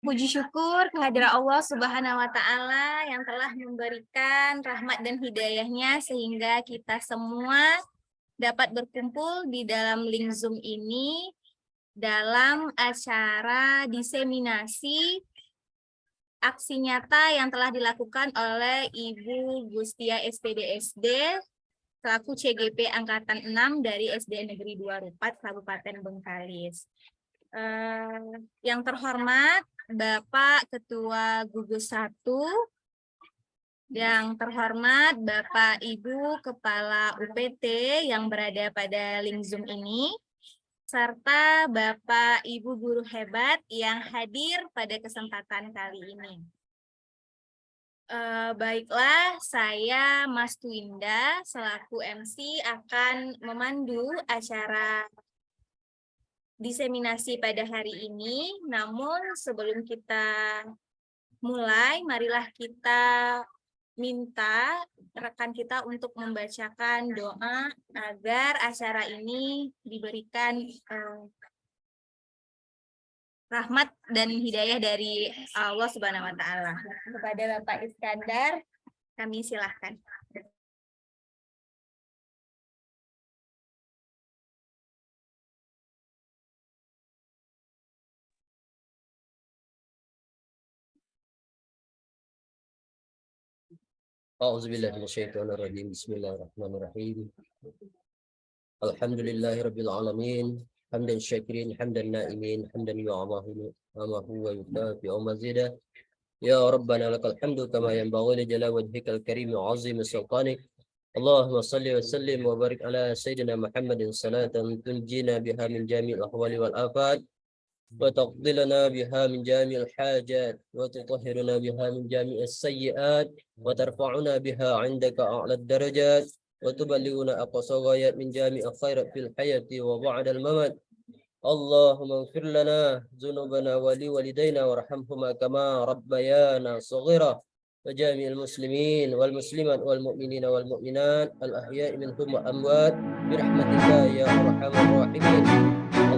Puji syukur kehadirat Allah Subhanahu wa Ta'ala yang telah memberikan rahmat dan hidayahnya sehingga kita semua dapat berkumpul di dalam link Zoom ini dalam acara diseminasi aksi nyata yang telah dilakukan oleh Ibu Gustia SPDSD selaku CGP Angkatan 6 dari SD Negeri 2 Rupat, Kabupaten Bengkalis. Yang terhormat Bapak Ketua Gugus 1, yang terhormat Bapak Ibu Kepala UPT yang berada pada link Zoom ini, serta Bapak Ibu guru hebat yang hadir pada kesempatan kali ini. Baiklah, saya Mas Twinda selaku MC akan memandu acara diseminasi pada hari ini. Namun sebelum kita mulai, marilah kita minta rekan kita untuk membacakan doa agar acara ini diberikan rahmat dan hidayah dari Allah Subhanahu wa Ta'ala. Kepada Bapak Iskandar, kami silahkan. A'udzubillahi minasyaitonirrajim. Bismillahirrahmanirrahim. Alhamdulillahirabbil alamin. Hamdan syakirin, hamdan na'imin, hamdan yu'amahu wa yukafi'u mazida. Ya Rabbana lakal hamdu kama yanbaghi li jalali wajhikal karim wa 'azimi sultanik. Allahumma salli wa sallim wa barik ala sayyidina Muhammadin salatan tunjina biha min jami'il ahwali wal afat wa taqdi lana biha min jami'il hajat wa tutahhiruna biha min jami'is sayyi'at wa tarfa'una biha 'indaka a'lad darajat wa tuballighuna aqsa ghayat min jami'il khairat fil hayati wa ba'dal mamat. Allahumma ighfir lana dzunubana wa li walidayna warhamhuma kama rabbayana shaghira wa jami'il muslimin wal muslimat wal mu'minina wal mu'minat al ahya'i minhum wa amwat bi rahmatika ya arhamar rahimin.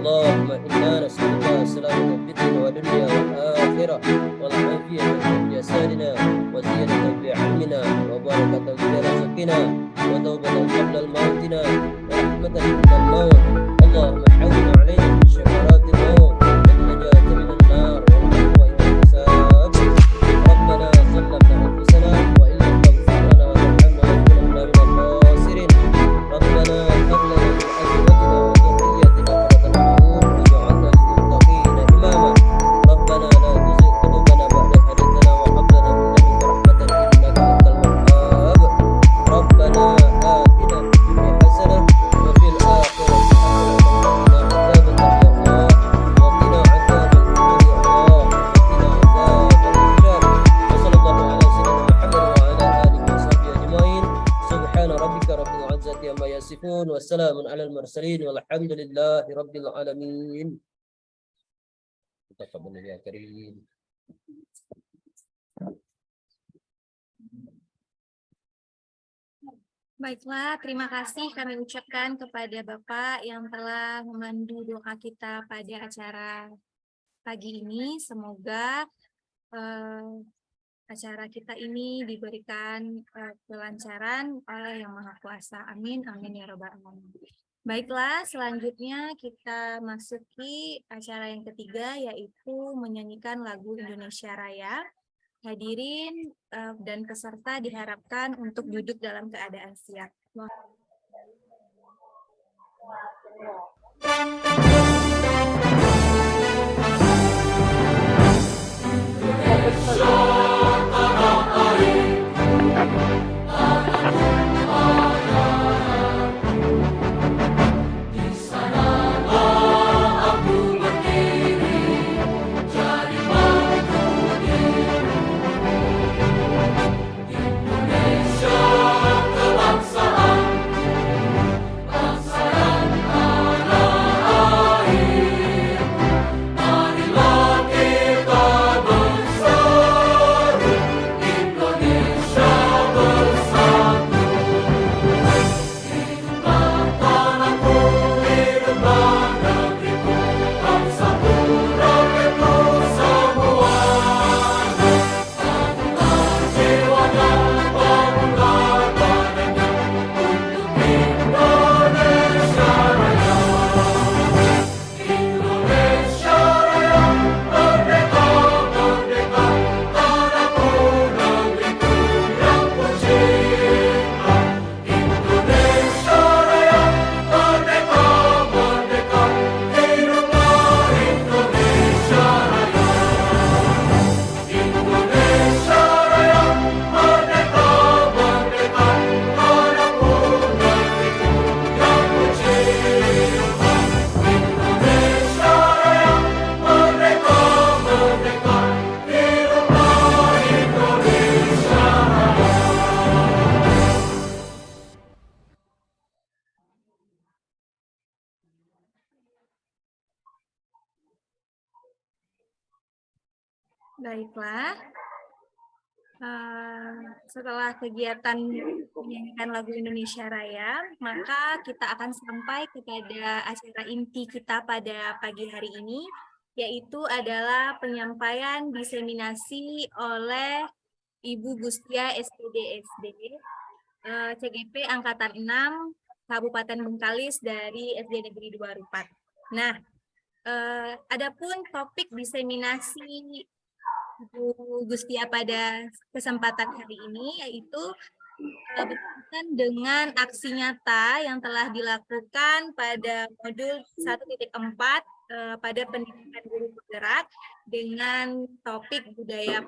Allahumma inna nas'aluka salamatan fid din wa dunya wal akhirah wal afiyata fi jasadina wa ziyadatan fi 'ilmina wa barakatan fi rizqina wa tawbatan qabla al-mautina wa rahmatan inda al-maut. Allahumma hawwin 'alaina min syakaratil maut wal najati minan nar wal 'afwa wal hisab. Rabbana zalamna anfusana wa in lam taghfir lana wa tarhamna lanakunanna minal khasirin. Rabbana hab lana min azwajina wa dhurriyyatina qurrata a'yun waj'alna lil muttaqina imama. Rabbana la tuzigh qulubana ba'da idh hadaytana wa hab lana min ladunka rahmatan innaka antal wahhab. Rabbana atina fid dunya hasanah wa fil akhirati wassalamun alal mursalin walhamdulillahi rabbil alamin. Taqabbal ya karim. Baiklah, terima kasih kami ucapkan kepada Bapak yang telah memandu doa kita pada acara pagi ini. Semoga acara kita ini diberikan kelancaran oleh Yang Maha Kuasa. Amin, amin ya rabbal alamin. Baiklah, selanjutnya kita masuki acara yang ketiga, yaitu menyanyikan lagu Indonesia Raya. Hadirin dan peserta diharapkan untuk duduk dalam keadaan siap. Kebangsaan, bangsa yang anak Baiklah. Setelah kegiatan menyanyikan lagu Indonesia Raya, maka kita akan sampai kepada acara inti kita pada pagi hari ini, yaitu adalah penyampaian diseminasi oleh Ibu Gustia SPDSD CGP Angkatan 6 Kabupaten Bengkalis dari SD Negeri 2 Rupat. Nah, adapun topik diseminasi Bu Gustia pada kesempatan hari ini yaitu berkaitan dengan aksi nyata yang telah dilakukan pada modul 1.4 pada pendidikan guru penggerak dengan topik budaya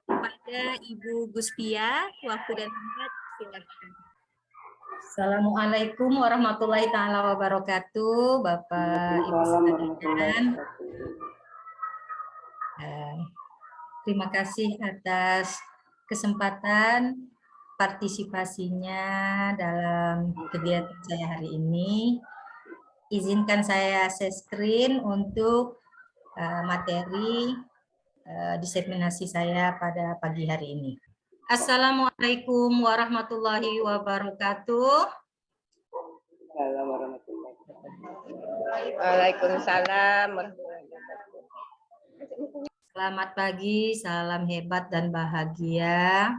pada Ibu Gustia. Waktu dan tempat silakan. Assalamualaikum warahmatullahi taala wabarakatuh, Bapak Ibu sekalian. Terima kasih atas kesempatan partisipasinya dalam kegiatan saya hari ini. Izinkan saya share screen untuk materi diseminasi saya pada pagi hari ini. Assalamualaikum warahmatullahi wabarakatuh. Waalaikumsalam. Selamat pagi, salam hebat dan bahagia.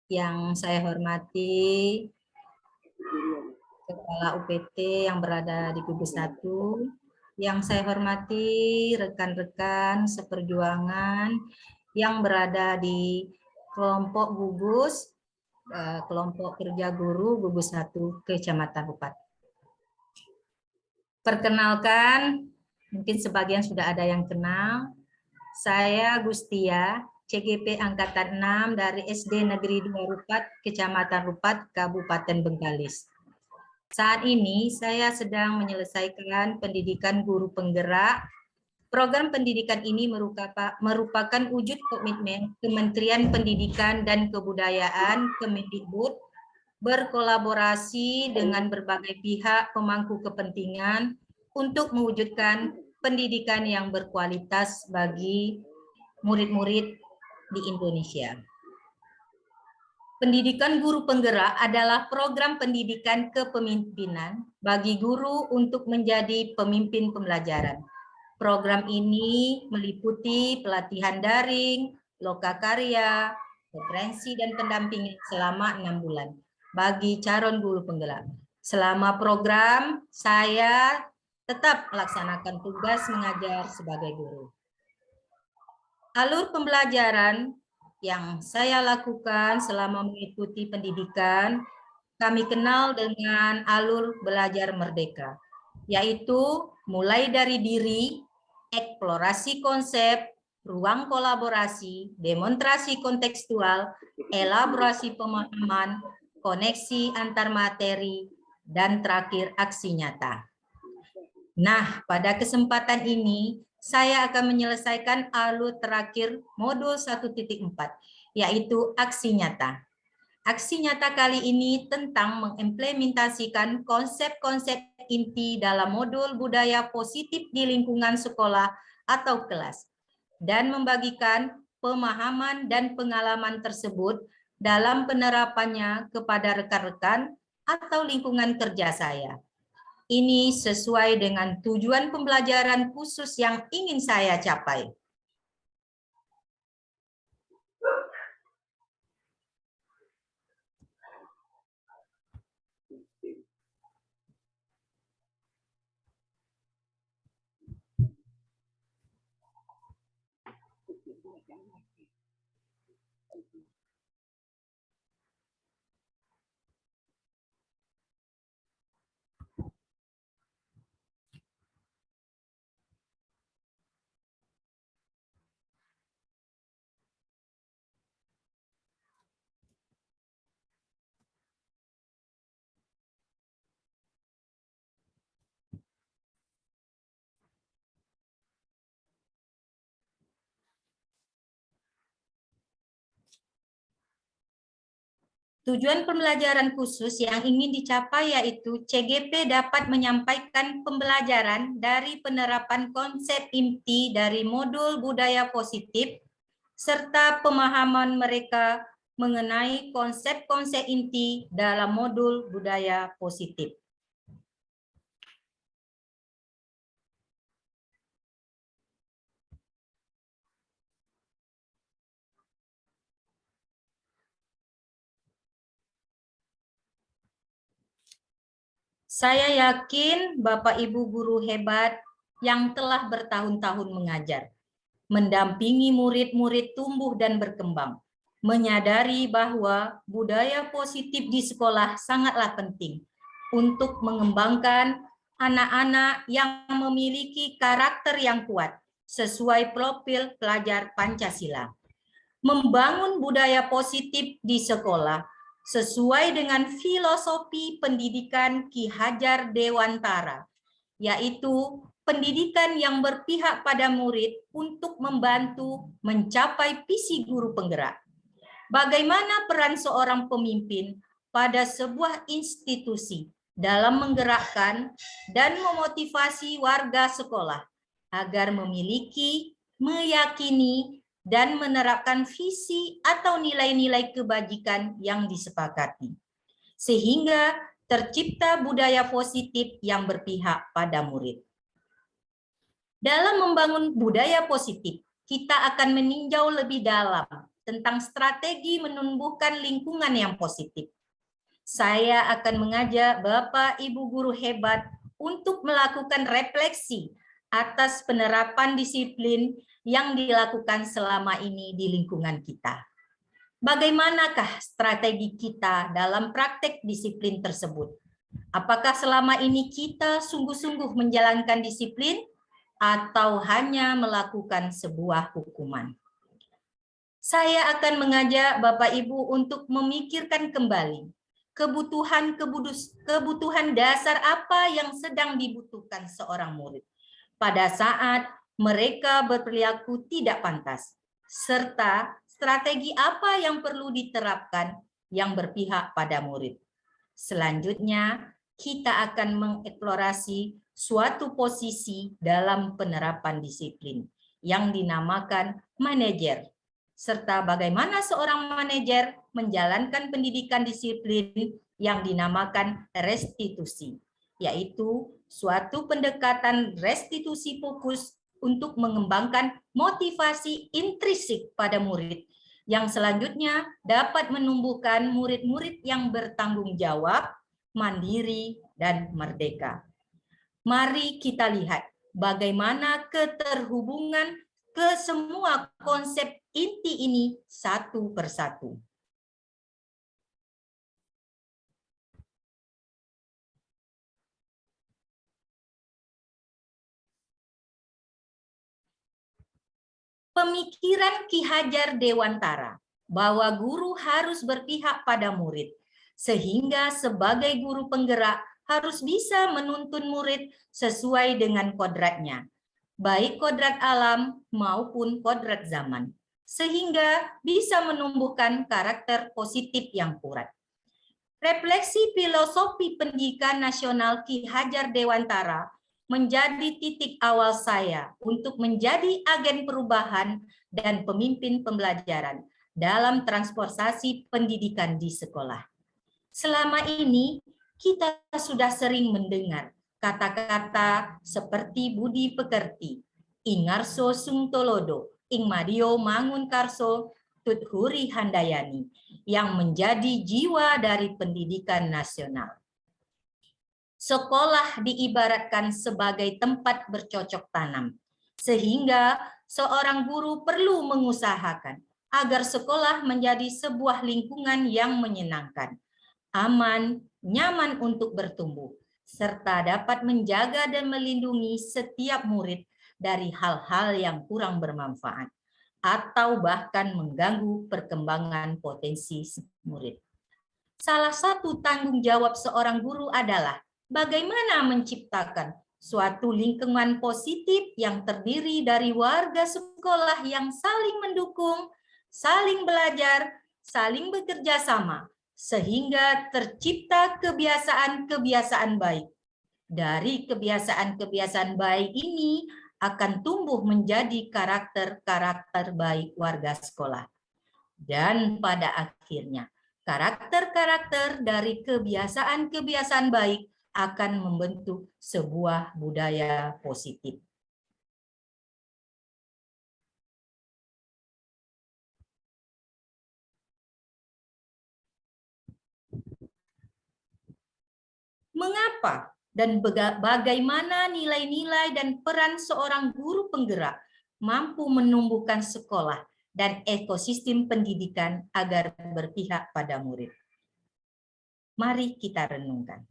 Yang saya hormati Kepala UPT yang berada di Gugus 1, yang saya hormati rekan-rekan seperjuangan yang berada di kelompok gugus, kelompok kerja guru Gugus 1 Kecamatan Rupat. Perkenalkan, mungkin sebagian sudah ada yang kenal, saya Gustia, CGP Angkatan 6 dari SD Negeri 2 Rupat, Kecamatan Rupat, Kabupaten Bengkalis. Saat ini saya sedang menyelesaikan pendidikan guru penggerak. Program pendidikan ini merupakan wujud komitmen Kementerian Pendidikan dan Kebudayaan Kemendikbud berkolaborasi dengan berbagai pihak pemangku kepentingan untuk mewujudkan pendidikan yang berkualitas bagi murid-murid di Indonesia. Pendidikan guru penggerak adalah program pendidikan kepemimpinan bagi guru untuk menjadi pemimpin pembelajaran. Program ini meliputi pelatihan daring, lokakarya, referensi dan pendampingan selama 6 bulan bagi calon guru penggerak. Selama program, saya tetap melaksanakan tugas mengajar sebagai guru. Alur pembelajaran yang saya lakukan selama mengikuti pendidikan, kami kenal dengan alur belajar merdeka, yaitu mulai dari diri, eksplorasi konsep, ruang kolaborasi, demonstrasi kontekstual, elaborasi pemahaman, koneksi antar materi, dan terakhir aksi nyata. Nah, pada kesempatan ini, saya akan menyelesaikan alur terakhir modul 1.4, yaitu aksi nyata. Aksi nyata kali ini tentang mengimplementasikan konsep-konsep inti dalam modul budaya positif di lingkungan sekolah atau kelas, dan membagikan pemahaman dan pengalaman tersebut dalam penerapannya kepada rekan-rekan atau lingkungan kerja saya. Ini sesuai dengan tujuan pembelajaran khusus yang ingin saya capai. Tujuan pembelajaran khusus yang ingin dicapai yaitu CGP dapat menyampaikan pembelajaran dari penerapan konsep inti dari modul budaya positif serta pemahaman mereka mengenai konsep-konsep inti dalam modul budaya positif. Saya yakin Bapak Ibu guru hebat yang telah bertahun-tahun mengajar, mendampingi murid-murid tumbuh dan berkembang, menyadari bahwa budaya positif di sekolah sangatlah penting untuk mengembangkan anak-anak yang memiliki karakter yang kuat sesuai profil pelajar Pancasila. Membangun budaya positif di sekolah sesuai dengan filosofi pendidikan Ki Hajar Dewantara, yaitu pendidikan yang berpihak pada murid untuk membantu mencapai visi guru penggerak. Bagaimana peran seorang pemimpin pada sebuah institusi dalam menggerakkan dan memotivasi warga sekolah agar memiliki, meyakini, dan menerapkan visi atau nilai-nilai kebajikan yang disepakati. Sehingga tercipta budaya positif yang berpihak pada murid. Dalam membangun budaya positif, kita akan meninjau lebih dalam tentang strategi menumbuhkan lingkungan yang positif. Saya akan mengajak Bapak Ibu guru hebat untuk melakukan refleksi atas penerapan disiplin yang dilakukan selama ini di lingkungan kita. Bagaimanakah strategi kita dalam praktek disiplin tersebut? Apakah selama ini kita sungguh-sungguh menjalankan disiplin atau hanya melakukan sebuah hukuman? Saya akan mengajak Bapak Ibu untuk memikirkan kembali kebutuhan dasar apa yang sedang dibutuhkan seorang murid pada saat mereka berperilaku tidak pantas, serta strategi apa yang perlu diterapkan yang berpihak pada murid. Selanjutnya, kita akan mengeksplorasi suatu posisi dalam penerapan disiplin yang dinamakan manajer, serta bagaimana seorang manajer menjalankan pendidikan disiplin yang dinamakan restitusi, yaitu suatu pendekatan restitusi fokus untuk mengembangkan motivasi intrinsik pada murid yang selanjutnya dapat menumbuhkan murid-murid yang bertanggung jawab, mandiri, dan merdeka. Mari kita lihat bagaimana keterhubungan ke semua konsep inti ini satu persatu. Pemikiran Ki Hajar Dewantara bahwa guru harus berpihak pada murid, sehingga sebagai guru penggerak harus bisa menuntun murid sesuai dengan kodratnya, baik kodrat alam maupun kodrat zaman, sehingga bisa menumbuhkan karakter positif yang kuat. Refleksi filosofi pendidikan nasional Ki Hajar Dewantara menjadi titik awal saya untuk menjadi agen perubahan dan pemimpin pembelajaran dalam transportasi pendidikan di sekolah. Selama ini, kita sudah sering mendengar kata-kata seperti budi pekerti, ingarso sungtolodo, ing madio mangun karso, tuthuri handayani, yang menjadi jiwa dari pendidikan nasional. Sekolah diibaratkan sebagai tempat bercocok tanam, sehingga seorang guru perlu mengusahakan agar sekolah menjadi sebuah lingkungan yang menyenangkan, aman, nyaman untuk bertumbuh, serta dapat menjaga dan melindungi setiap murid dari hal-hal yang kurang bermanfaat atau bahkan mengganggu perkembangan potensi murid. Salah satu tanggung jawab seorang guru adalah bagaimana menciptakan suatu lingkungan positif yang terdiri dari warga sekolah yang saling mendukung, saling belajar, saling bekerja sama, sehingga tercipta kebiasaan-kebiasaan baik. Dari kebiasaan-kebiasaan baik ini akan tumbuh menjadi karakter-karakter baik warga sekolah. Dan pada akhirnya, karakter-karakter dari kebiasaan-kebiasaan baik akan membentuk sebuah budaya positif. Mengapa dan bagaimana nilai-nilai dan peran seorang guru penggerak mampu menumbuhkan sekolah dan ekosistem pendidikan agar berpihak pada murid? Mari kita renungkan.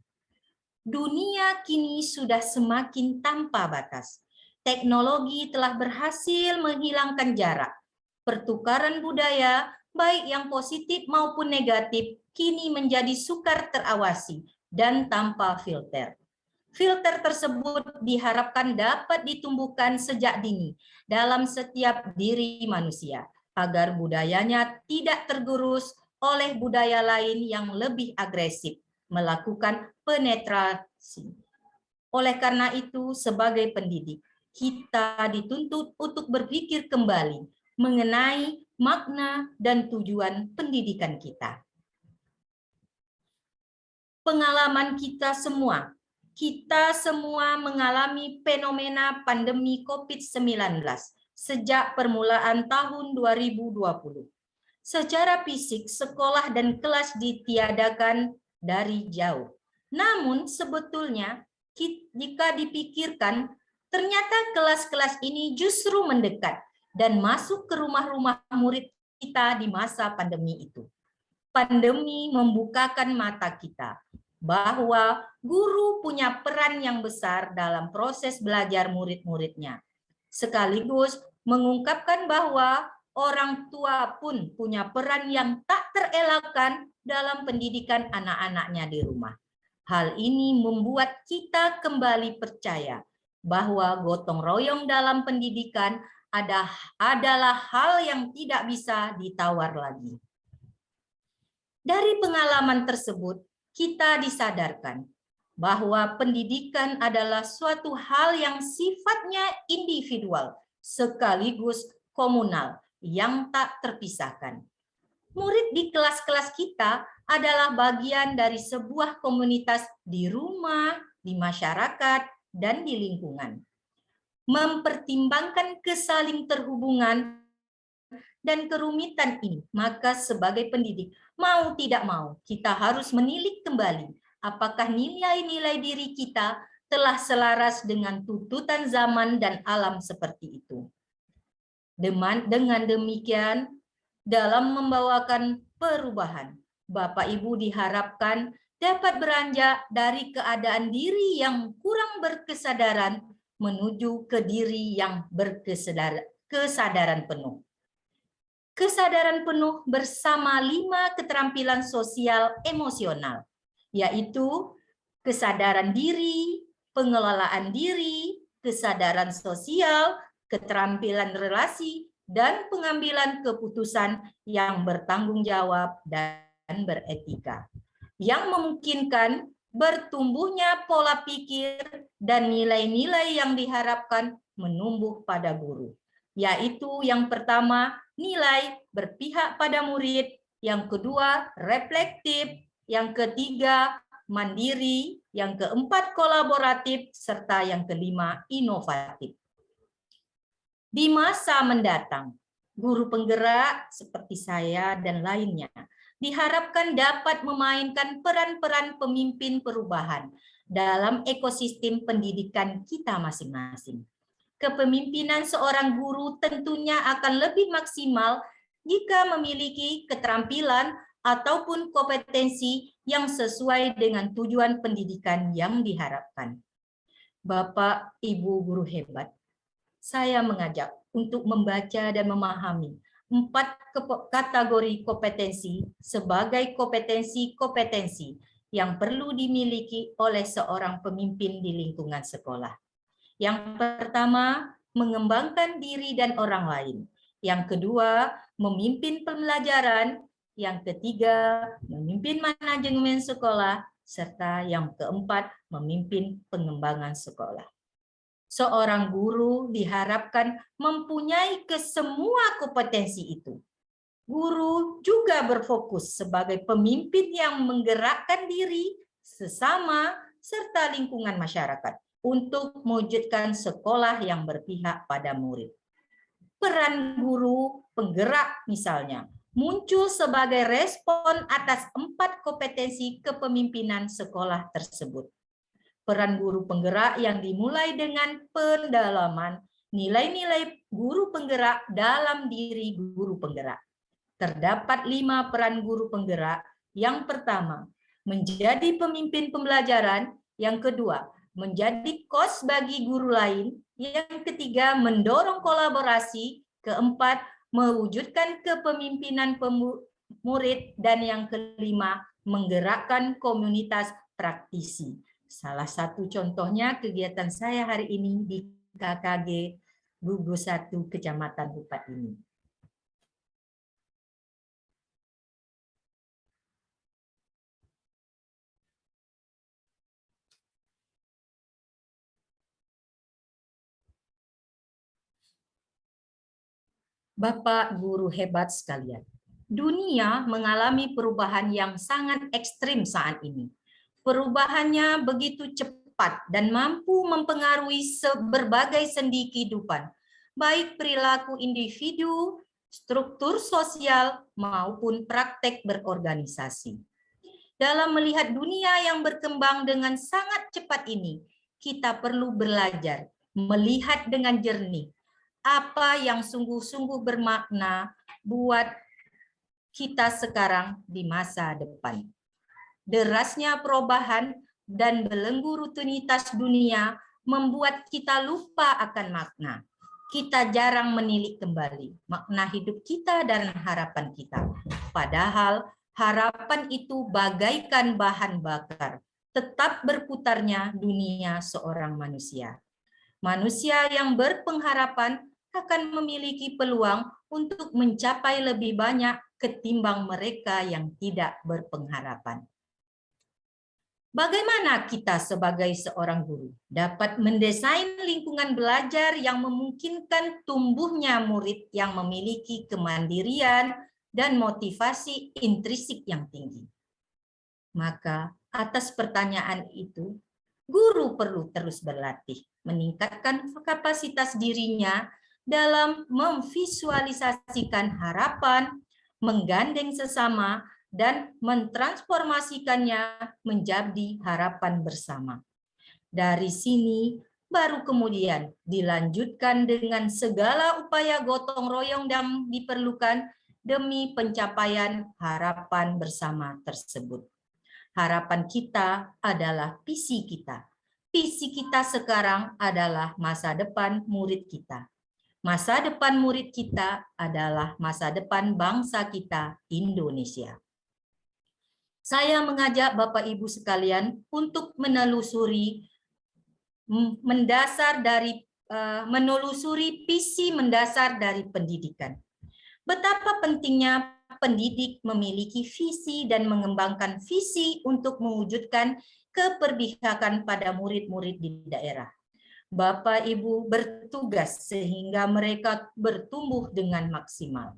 Dunia kini sudah semakin tanpa batas. Teknologi telah berhasil menghilangkan jarak. Pertukaran budaya, baik yang positif maupun negatif, kini menjadi sukar terawasi dan tanpa filter. Filter tersebut diharapkan dapat ditumbuhkan sejak dini dalam setiap diri manusia, agar budayanya tidak tergerus oleh budaya lain yang lebih agresif, melakukan penetrasi. Oleh karena itu, sebagai pendidik, kita dituntut untuk berpikir kembali mengenai makna dan tujuan pendidikan kita. Pengalaman kita semua mengalami fenomena pandemi COVID-19 sejak permulaan tahun 2020. Secara fisik, sekolah dan kelas ditiadakan dari jauh. Namun sebetulnya, jika dipikirkan, ternyata kelas-kelas ini justru mendekat dan masuk ke rumah-rumah murid kita di masa pandemi itu. Pandemi membukakan mata kita bahwa guru punya peran yang besar dalam proses belajar murid-muridnya. Sekaligus mengungkapkan bahwa orang tua pun punya peran yang tak terelakkan dalam pendidikan anak-anaknya di rumah. Hal ini membuat kita kembali percaya bahwa gotong royong dalam pendidikan adalah hal yang tidak bisa ditawar lagi. Dari pengalaman tersebut, kita disadarkan bahwa pendidikan adalah suatu hal yang sifatnya individual sekaligus komunal yang tak terpisahkan. Murid di kelas-kelas kita adalah bagian dari sebuah komunitas di rumah, di masyarakat, dan di lingkungan. Mempertimbangkan kesaling terhubungan dan kerumitan ini, maka sebagai pendidik, mau tidak mau, kita harus menilik kembali apakah nilai-nilai diri kita telah selaras dengan tuntutan zaman dan alam seperti itu. Dengan demikian, dalam membawakan perubahan, Bapak Ibu diharapkan dapat beranjak dari keadaan diri yang kurang berkesadaran menuju ke diri yang berkesadaran penuh. Kesadaran penuh bersama 5 keterampilan sosial emosional, yaitu kesadaran diri, pengelolaan diri, kesadaran sosial, keterampilan relasi, dan pengambilan keputusan yang bertanggung jawab dan beretika, yang memungkinkan bertumbuhnya pola pikir dan nilai-nilai yang diharapkan menumbuh pada guru, yaitu yang pertama, nilai berpihak pada murid, yang kedua, reflektif, yang ketiga, mandiri, yang keempat, kolaboratif, serta yang kelima, inovatif. Di masa mendatang, guru penggerak seperti saya dan lainnya diharapkan dapat memainkan peran-peran pemimpin perubahan dalam ekosistem pendidikan kita masing-masing. Kepemimpinan seorang guru tentunya akan lebih maksimal jika memiliki keterampilan ataupun kompetensi yang sesuai dengan tujuan pendidikan yang diharapkan. Bapak, Ibu guru hebat, saya mengajak untuk membaca dan memahami 4 kategori kompetensi sebagai kompetensi-kompetensi yang perlu dimiliki oleh seorang pemimpin di lingkungan sekolah. Yang pertama, mengembangkan diri dan orang lain. Yang kedua, memimpin pembelajaran. yang ketiga memimpin manajemen sekolah, serta yang keempat memimpin pengembangan sekolah. Seorang guru diharapkan mempunyai kesemua kompetensi itu. Guru juga berfokus sebagai pemimpin yang menggerakkan diri, sesama, serta lingkungan masyarakat untuk mewujudkan sekolah yang berpihak pada murid. Peran guru penggerak misalnya muncul sebagai respon atas 4 kompetensi kepemimpinan sekolah tersebut. Peran guru penggerak yang dimulai dengan pendalaman nilai-nilai guru penggerak dalam diri guru penggerak. Terdapat 5 peran guru penggerak. Yang pertama, menjadi pemimpin pembelajaran. Yang kedua, menjadi coach bagi guru lain. Yang ketiga, mendorong kolaborasi. Keempat, mewujudkan kepemimpinan murid. Dan yang kelima, menggerakkan komunitas praktisi. Salah satu contohnya kegiatan saya hari ini di KKG Gugus 1 Kecamatan Rupat ini. Bapak guru hebat sekalian, dunia mengalami perubahan yang sangat ekstrim saat ini. Perubahannya begitu cepat dan mampu mempengaruhi berbagai sendi kehidupan, baik perilaku individu, struktur sosial, maupun praktek berorganisasi. Dalam melihat dunia yang berkembang dengan sangat cepat ini, kita perlu belajar, melihat dengan jernih, apa yang sungguh-sungguh bermakna buat kita sekarang di masa depan. Derasnya perubahan dan belenggu rutinitas dunia membuat kita lupa akan makna. Kita jarang menilik kembali makna hidup kita dan harapan kita. Padahal harapan itu bagaikan bahan bakar, tetap berputarnya dunia seorang manusia. Manusia yang berpengharapan akan memiliki peluang untuk mencapai lebih banyak ketimbang mereka yang tidak berpengharapan. Bagaimana kita sebagai seorang guru dapat mendesain lingkungan belajar yang memungkinkan tumbuhnya murid yang memiliki kemandirian dan motivasi intrinsik yang tinggi? Maka atas pertanyaan itu, guru perlu terus berlatih, meningkatkan kapasitas dirinya dalam memvisualisasikan harapan, menggandeng sesama, dan mentransformasikannya menjadi harapan bersama. Dari sini, baru kemudian dilanjutkan dengan segala upaya gotong royong yang diperlukan demi pencapaian harapan bersama tersebut. Harapan kita adalah visi kita. Visi kita sekarang adalah masa depan murid kita. Masa depan murid kita adalah masa depan bangsa kita, Indonesia. Saya mengajak Bapak Ibu sekalian untuk menelusuri visi mendasar dari pendidikan. Betapa pentingnya pendidik memiliki visi dan mengembangkan visi untuk mewujudkan keberpihakan pada murid-murid di daerah. Bapak Ibu bertugas sehingga mereka bertumbuh dengan maksimal.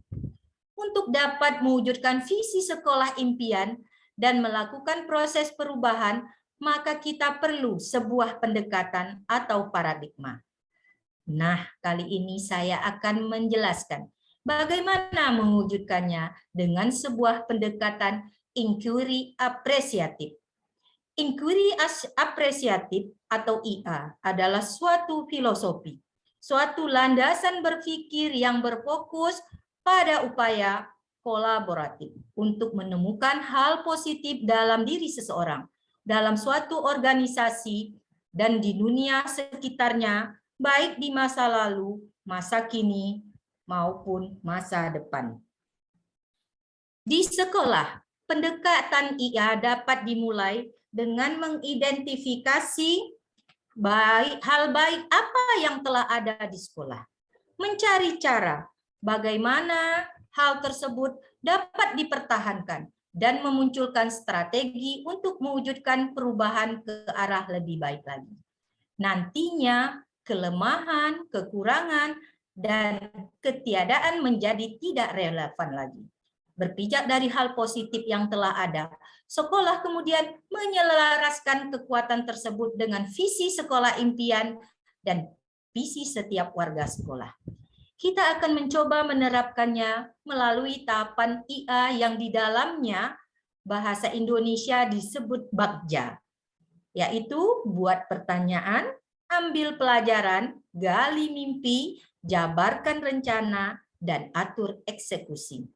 Untuk dapat mewujudkan visi sekolah impian dan melakukan proses perubahan, maka kita perlu sebuah pendekatan atau paradigma. Nah, kali ini saya akan menjelaskan bagaimana mewujudkannya dengan sebuah pendekatan inquiry apresiatif. Inquiry apresiatif atau IA adalah suatu filosofi, suatu landasan berpikir yang berfokus pada upaya kolaboratif untuk menemukan hal positif dalam diri seseorang, dalam suatu organisasi, dan di dunia sekitarnya, baik di masa lalu, masa kini, maupun masa depan. Di sekolah, pendekatan IA dapat dimulai dengan mengidentifikasi hal baik apa yang telah ada di sekolah. Mencari cara bagaimana hal tersebut dapat dipertahankan dan memunculkan strategi untuk mewujudkan perubahan ke arah lebih baik lagi. Nantinya kelemahan, kekurangan, dan ketiadaan menjadi tidak relevan lagi. Berpijak dari hal positif yang telah ada, sekolah kemudian menyelaraskan kekuatan tersebut dengan visi sekolah impian dan visi setiap warga sekolah. Kita akan mencoba menerapkannya melalui tahapan IA yang di dalamnya bahasa Indonesia disebut Bagja, yaitu buat pertanyaan, ambil pelajaran, gali mimpi, jabarkan rencana, dan atur eksekusi.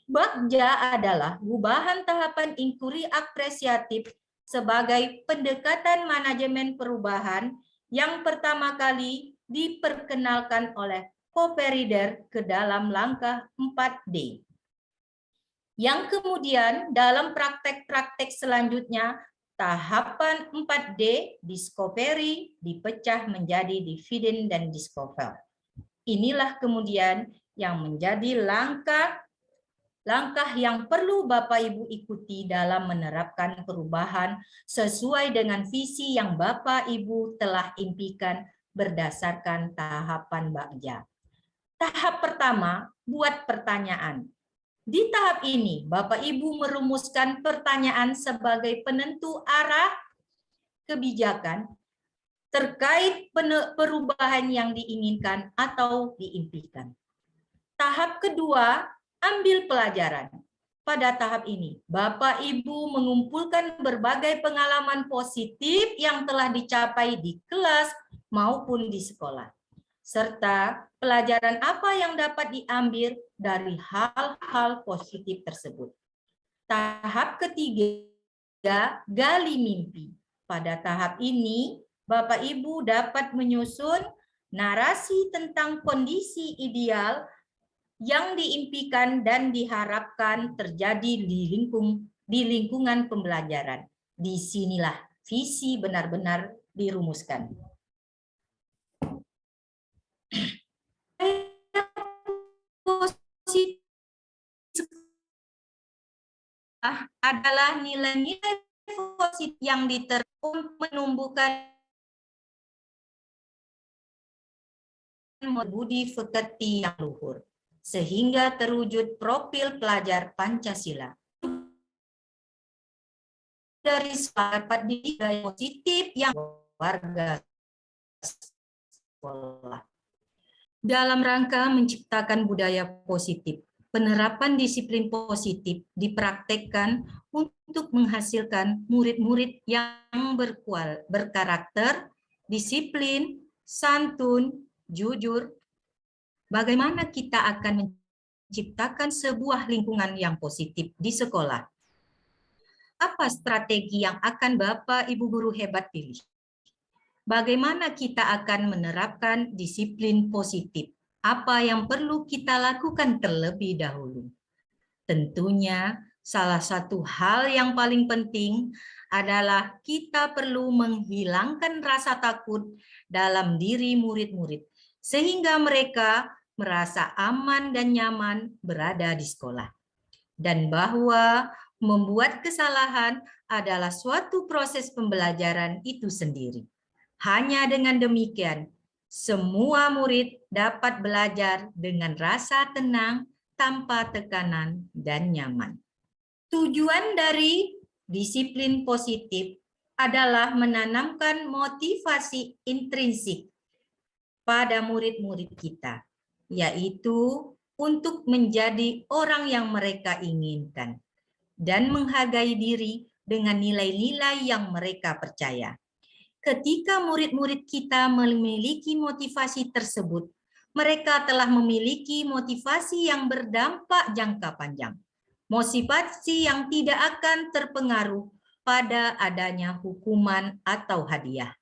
Bagja adalah gubahan tahapan inquiry apresiatif sebagai pendekatan manajemen perubahan yang pertama kali diperkenalkan oleh Coperider ke dalam langkah 4D. Yang kemudian dalam praktek-praktek selanjutnya, tahapan 4D, discovery, dipecah menjadi dividen dan discover. Inilah kemudian yang menjadi langkah yang perlu Bapak Ibu ikuti dalam menerapkan perubahan sesuai dengan visi yang Bapak Ibu telah impikan berdasarkan tahapan Bagja. Tahap pertama, buat pertanyaan. Di tahap ini, Bapak Ibu merumuskan pertanyaan sebagai penentu arah kebijakan terkait perubahan yang diinginkan atau diimpikan. Tahap kedua, ambil pelajaran. Pada tahap ini, Bapak Ibu mengumpulkan berbagai pengalaman positif yang telah dicapai di kelas maupun di sekolah, serta pelajaran apa yang dapat diambil dari hal-hal positif tersebut. Tahap ketiga, gali mimpi. Pada tahap ini, Bapak Ibu dapat menyusun narasi tentang kondisi ideal yang diimpikan dan diharapkan terjadi di lingkungan pembelajaran. Disinilah visi benar-benar dirumuskan. Adalah nilai-nilai positif yang diterapkan menumbuhkan budi pekerti yang luhur, sehingga terwujud profil pelajar Pancasila. Dari dapat nilai positif yang warga sekolah. Dalam rangka menciptakan budaya positif, penerapan disiplin positif dipraktekkan untuk menghasilkan murid-murid yang berkarakter, disiplin, santun, jujur. Bagaimana kita akan menciptakan sebuah lingkungan yang positif di sekolah? Apa strategi yang akan Bapak Ibu guru hebat pilih? Bagaimana kita akan menerapkan disiplin positif? Apa yang perlu kita lakukan terlebih dahulu? Tentunya salah satu hal yang paling penting adalah kita perlu menghilangkan rasa takut dalam diri murid-murid, sehingga mereka merasa aman dan nyaman berada di sekolah. Dan bahwa membuat kesalahan adalah suatu proses pembelajaran itu sendiri. Hanya dengan demikian, semua murid dapat belajar dengan rasa tenang, tanpa tekanan dan nyaman. Tujuan dari disiplin positif adalah menanamkan motivasi intrinsik pada murid-murid kita, yaitu untuk menjadi orang yang mereka inginkan dan menghargai diri dengan nilai-nilai yang mereka percaya. Ketika murid-murid kita memiliki motivasi tersebut, mereka telah memiliki motivasi yang berdampak jangka panjang. Motivasi yang tidak akan terpengaruh pada adanya hukuman atau hadiah.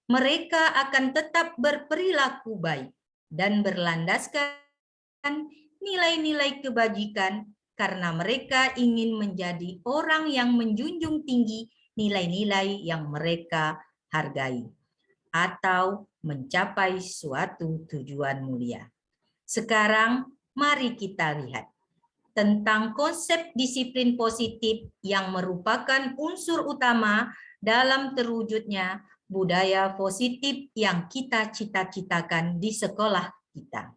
Mereka akan tetap berperilaku baik dan berlandaskan nilai-nilai kebajikan karena mereka ingin menjadi orang yang menjunjung tinggi nilai-nilai yang mereka hargai atau mencapai suatu tujuan mulia. Sekarang mari kita lihat tentang konsep disiplin positif yang merupakan unsur utama dalam terwujudnya budaya positif yang kita cita-citakan di sekolah kita.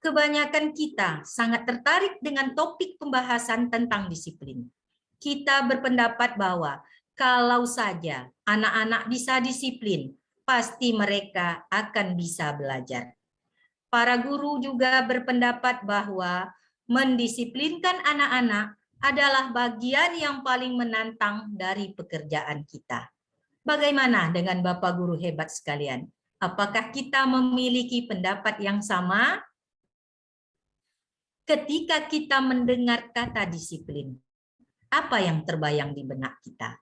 Kebanyakan kita sangat tertarik dengan topik pembahasan tentang disiplin. Kita berpendapat bahwa kalau saja anak-anak bisa disiplin, pasti mereka akan bisa belajar. Para guru juga berpendapat bahwa mendisiplinkan anak-anak adalah bagian yang paling menantang dari pekerjaan kita. Bagaimana dengan Bapak Guru hebat sekalian? Apakah kita memiliki pendapat yang sama? Ketika kita mendengar kata disiplin, apa yang terbayang di benak kita?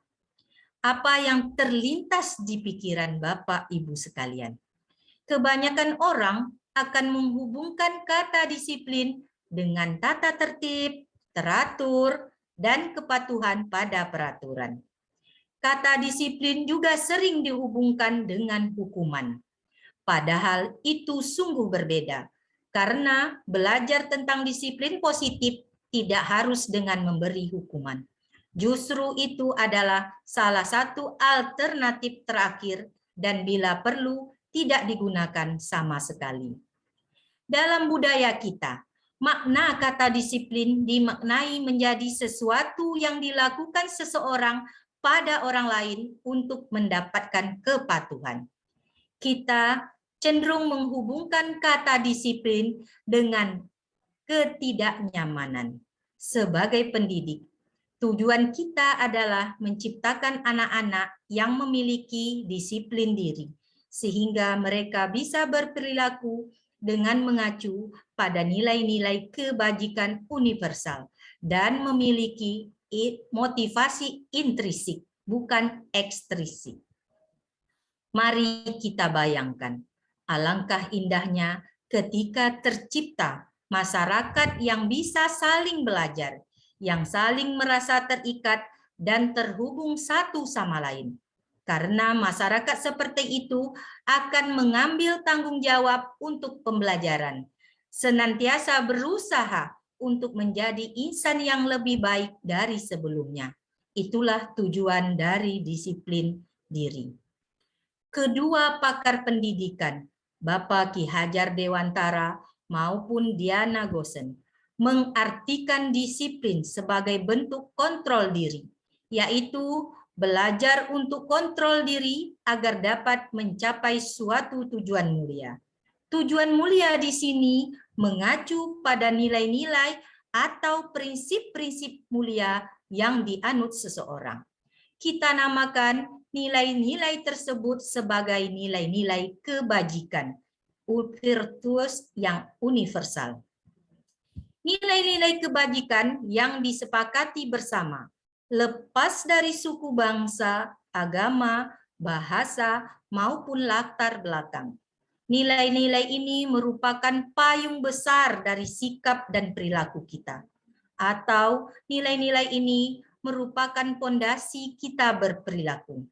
Apa yang terlintas di pikiran Bapak Ibu sekalian? Kebanyakan orang akan menghubungkan kata disiplin dengan tata tertib, teratur, dan kepatuhan pada peraturan. Kata disiplin juga sering dihubungkan dengan hukuman. Padahal itu sungguh berbeda, karena belajar tentang disiplin positif tidak harus dengan memberi hukuman. Justru itu adalah salah satu alternatif terakhir dan bila perlu tidak digunakan sama sekali. Dalam budaya kita, makna kata disiplin dimaknai menjadi sesuatu yang dilakukan seseorang pada orang lain untuk mendapatkan kepatuhan. Kita cenderung menghubungkan kata disiplin dengan ketidaknyamanan. Sebagai pendidik, tujuan kita adalah menciptakan anak-anak yang memiliki disiplin diri, sehingga mereka bisa berperilaku dengan mengacu pada nilai-nilai kebajikan universal dan memiliki motivasi intrinsik, bukan ekstrinsik. Mari kita bayangkan, alangkah indahnya ketika tercipta masyarakat yang bisa saling belajar, yang saling merasa terikat dan terhubung satu sama lain. Karena masyarakat seperti itu akan mengambil tanggung jawab untuk pembelajaran, senantiasa berusaha untuk menjadi insan yang lebih baik dari sebelumnya. Itulah tujuan dari disiplin diri. Kedua pakar pendidikan, Bapak Ki Hajar Dewantara maupun Diana Gosen, mengartikan disiplin sebagai bentuk kontrol diri, yaitu belajar untuk kontrol diri agar dapat mencapai suatu tujuan mulia. Tujuan mulia di sini mengacu pada nilai-nilai atau prinsip-prinsip mulia yang dianut seseorang. Kita namakan nilai-nilai tersebut sebagai nilai-nilai kebajikan, virtues yang universal. Nilai-nilai kebajikan yang disepakati bersama, lepas dari suku bangsa, agama, bahasa, maupun latar belakang. Nilai-nilai ini merupakan payung besar dari sikap dan perilaku kita. Atau nilai-nilai ini merupakan fondasi kita berperilaku.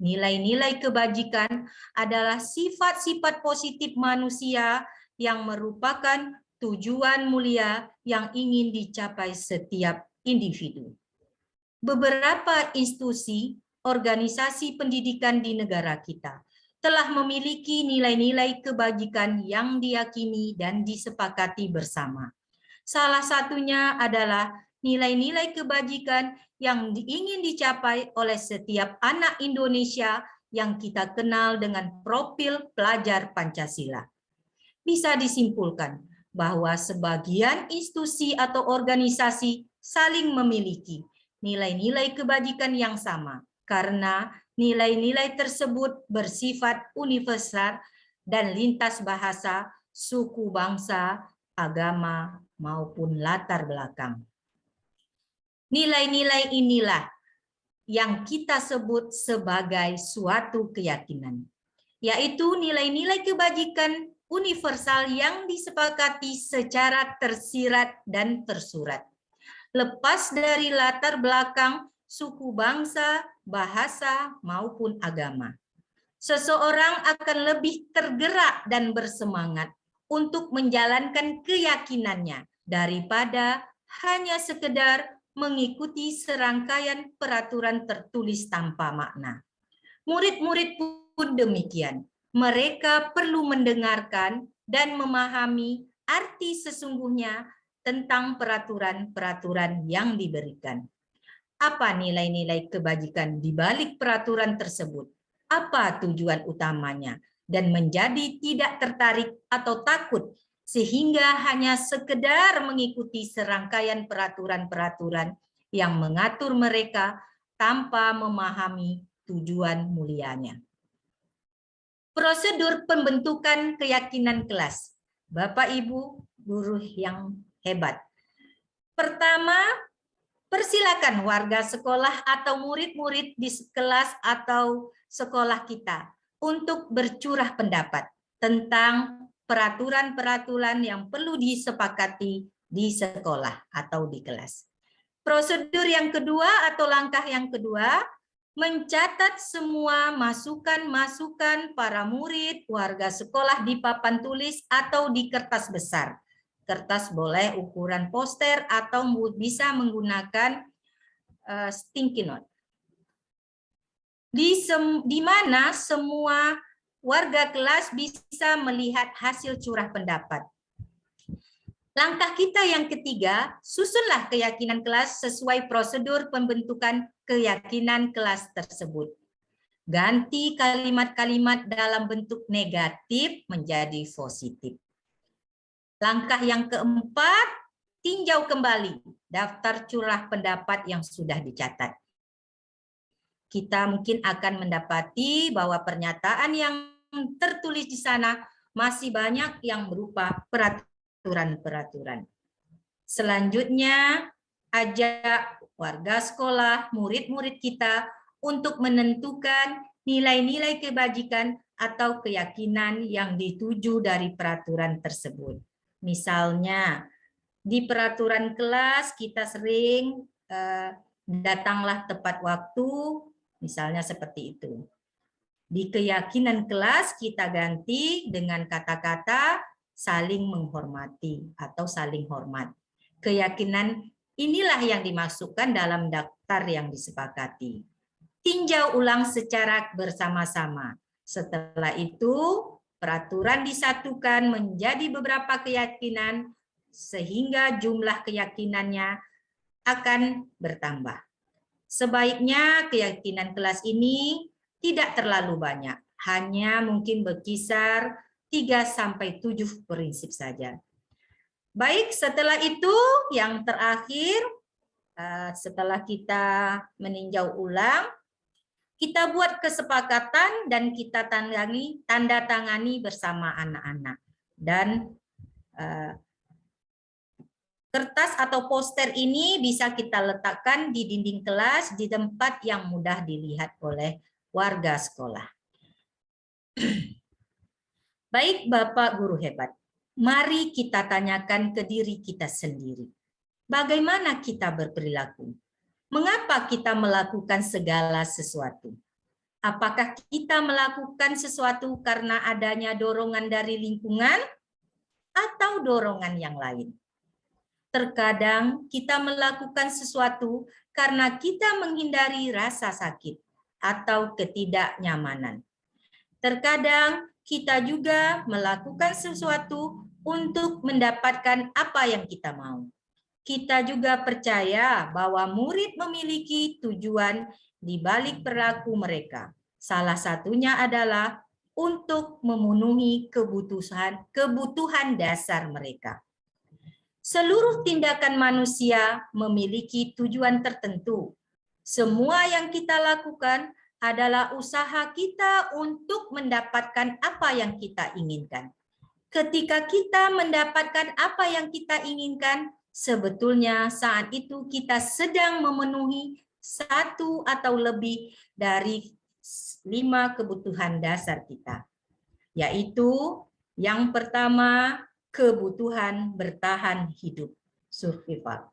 Nilai-nilai kebajikan adalah sifat-sifat positif manusia yang merupakan tujuan mulia yang ingin dicapai setiap individu. Beberapa institusi, organisasi pendidikan di negara kita telah memiliki nilai-nilai kebajikan yang diyakini dan disepakati bersama. Salah satunya adalah nilai-nilai kebajikan yang ingin dicapai oleh setiap anak Indonesia yang kita kenal dengan profil pelajar Pancasila. Bisa disimpulkan bahwa sebagian institusi atau organisasi saling memiliki nilai-nilai kebajikan yang sama karena nilai-nilai tersebut bersifat universal dan lintas bahasa, suku bangsa, agama, maupun latar belakang. Nilai-nilai inilah yang kita sebut sebagai suatu keyakinan, yaitu nilai-nilai kebajikan universal yang disepakati secara tersirat dan tersurat. Lepas dari latar belakang, suku bangsa, bahasa, maupun agama. Seseorang akan lebih tergerak dan bersemangat untuk menjalankan keyakinannya daripada hanya sekedar mengikuti serangkaian peraturan tertulis tanpa makna. Murid-murid pun demikian. Mereka perlu mendengarkan dan memahami arti sesungguhnya tentang peraturan-peraturan yang diberikan. Apa nilai-nilai kebajikan di balik peraturan tersebut? Apa tujuan utamanya? Dan menjadi tidak tertarik atau takut sehingga hanya sekedar mengikuti serangkaian peraturan-peraturan yang mengatur mereka tanpa memahami tujuan mulianya. Prosedur pembentukan keyakinan kelas. Bapak Ibu guru yang hebat. Pertama, persilakan warga sekolah atau murid-murid di kelas atau sekolah kita untuk bercurah pendapat tentang peraturan-peraturan yang perlu disepakati di sekolah atau di kelas. Prosedur yang kedua atau langkah yang kedua, mencatat semua masukan-masukan para murid, warga sekolah di papan tulis atau di kertas besar. Kertas boleh ukuran poster atau bisa menggunakan sticky note. Di mana semua warga kelas bisa melihat hasil curah pendapat. Langkah kita yang ketiga, susunlah keyakinan kelas sesuai prosedur pembentukan keyakinan kelas tersebut. Ganti kalimat-kalimat dalam bentuk negatif menjadi positif. Langkah yang keempat, tinjau kembali daftar curah pendapat yang sudah dicatat. Kita mungkin akan mendapati bahwa pernyataan yang tertulis di sana masih banyak yang berupa peraturan-peraturan. Selanjutnya, ajak warga sekolah, murid-murid kita untuk menentukan nilai-nilai kebajikan atau keyakinan yang dituju dari peraturan tersebut. Misalnya, di peraturan kelas kita sering datanglah tepat waktu, misalnya seperti itu. Di keyakinan kelas kita ganti dengan kata-kata saling menghormati atau saling hormat. Keyakinan inilah yang dimasukkan dalam daftar yang disepakati. Tinjau ulang secara bersama-sama. Setelah itu, peraturan disatukan menjadi beberapa keyakinan sehingga jumlah keyakinannya akan bertambah. Sebaiknya keyakinan kelas ini tidak terlalu banyak, hanya mungkin berkisar 3-7 prinsip saja. Baik, setelah itu yang terakhir, setelah kita meninjau ulang, kita buat kesepakatan dan kita tanda tangani bersama anak-anak. Dan kertas atau poster ini bisa kita letakkan di dinding kelas di tempat yang mudah dilihat oleh warga sekolah. Baik Bapak Guru hebat, mari kita tanyakan ke diri kita sendiri. Bagaimana kita berperilaku? Mengapa kita melakukan segala sesuatu? Apakah kita melakukan sesuatu karena adanya dorongan dari lingkungan atau dorongan yang lain? Terkadang kita melakukan sesuatu karena kita menghindari rasa sakit atau ketidaknyamanan. Terkadang kita juga melakukan sesuatu untuk mendapatkan apa yang kita mau. Kita juga percaya bahwa murid memiliki tujuan di balik perilaku mereka. Salah satunya adalah untuk memenuhi kebutuhan dasar mereka. Seluruh tindakan manusia memiliki tujuan tertentu. Semua yang kita lakukan adalah usaha kita untuk mendapatkan apa yang kita inginkan. Ketika kita mendapatkan apa yang kita inginkan, sebetulnya saat itu kita sedang memenuhi 1 atau lebih dari 5 kebutuhan dasar kita. Yaitu yang pertama, kebutuhan bertahan hidup, survival.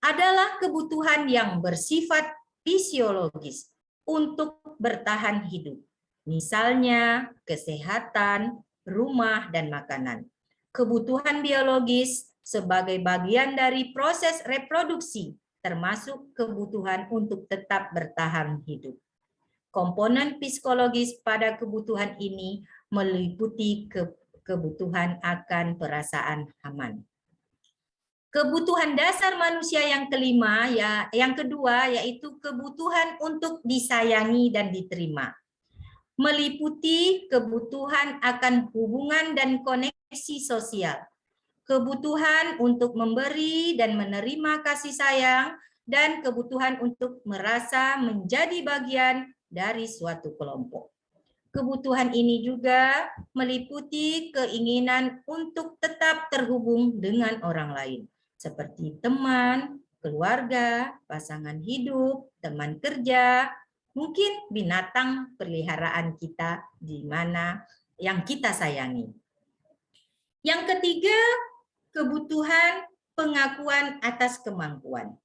Adalah kebutuhan yang bersifat fisiologis untuk bertahan hidup. Misalnya kesehatan, rumah, dan makanan. Kebutuhan biologis sebagai bagian dari proses reproduksi, termasuk kebutuhan untuk tetap bertahan hidup. Komponen psikologis pada kebutuhan ini meliputi kebutuhan akan perasaan aman. Kebutuhan dasar manusia yang kelima, yang kedua, yaitu kebutuhan untuk disayangi dan diterima. Meliputi kebutuhan akan hubungan dan koneksi sosial, kebutuhan untuk memberi dan menerima kasih sayang, dan kebutuhan untuk merasa menjadi bagian dari suatu kelompok. Kebutuhan ini juga meliputi keinginan untuk tetap terhubung dengan orang lain, seperti teman, keluarga, pasangan hidup, teman kerja, mungkin binatang peliharaan kita di mana yang kita sayangi. Yang ketiga, kebutuhan pengakuan atas kemampuan.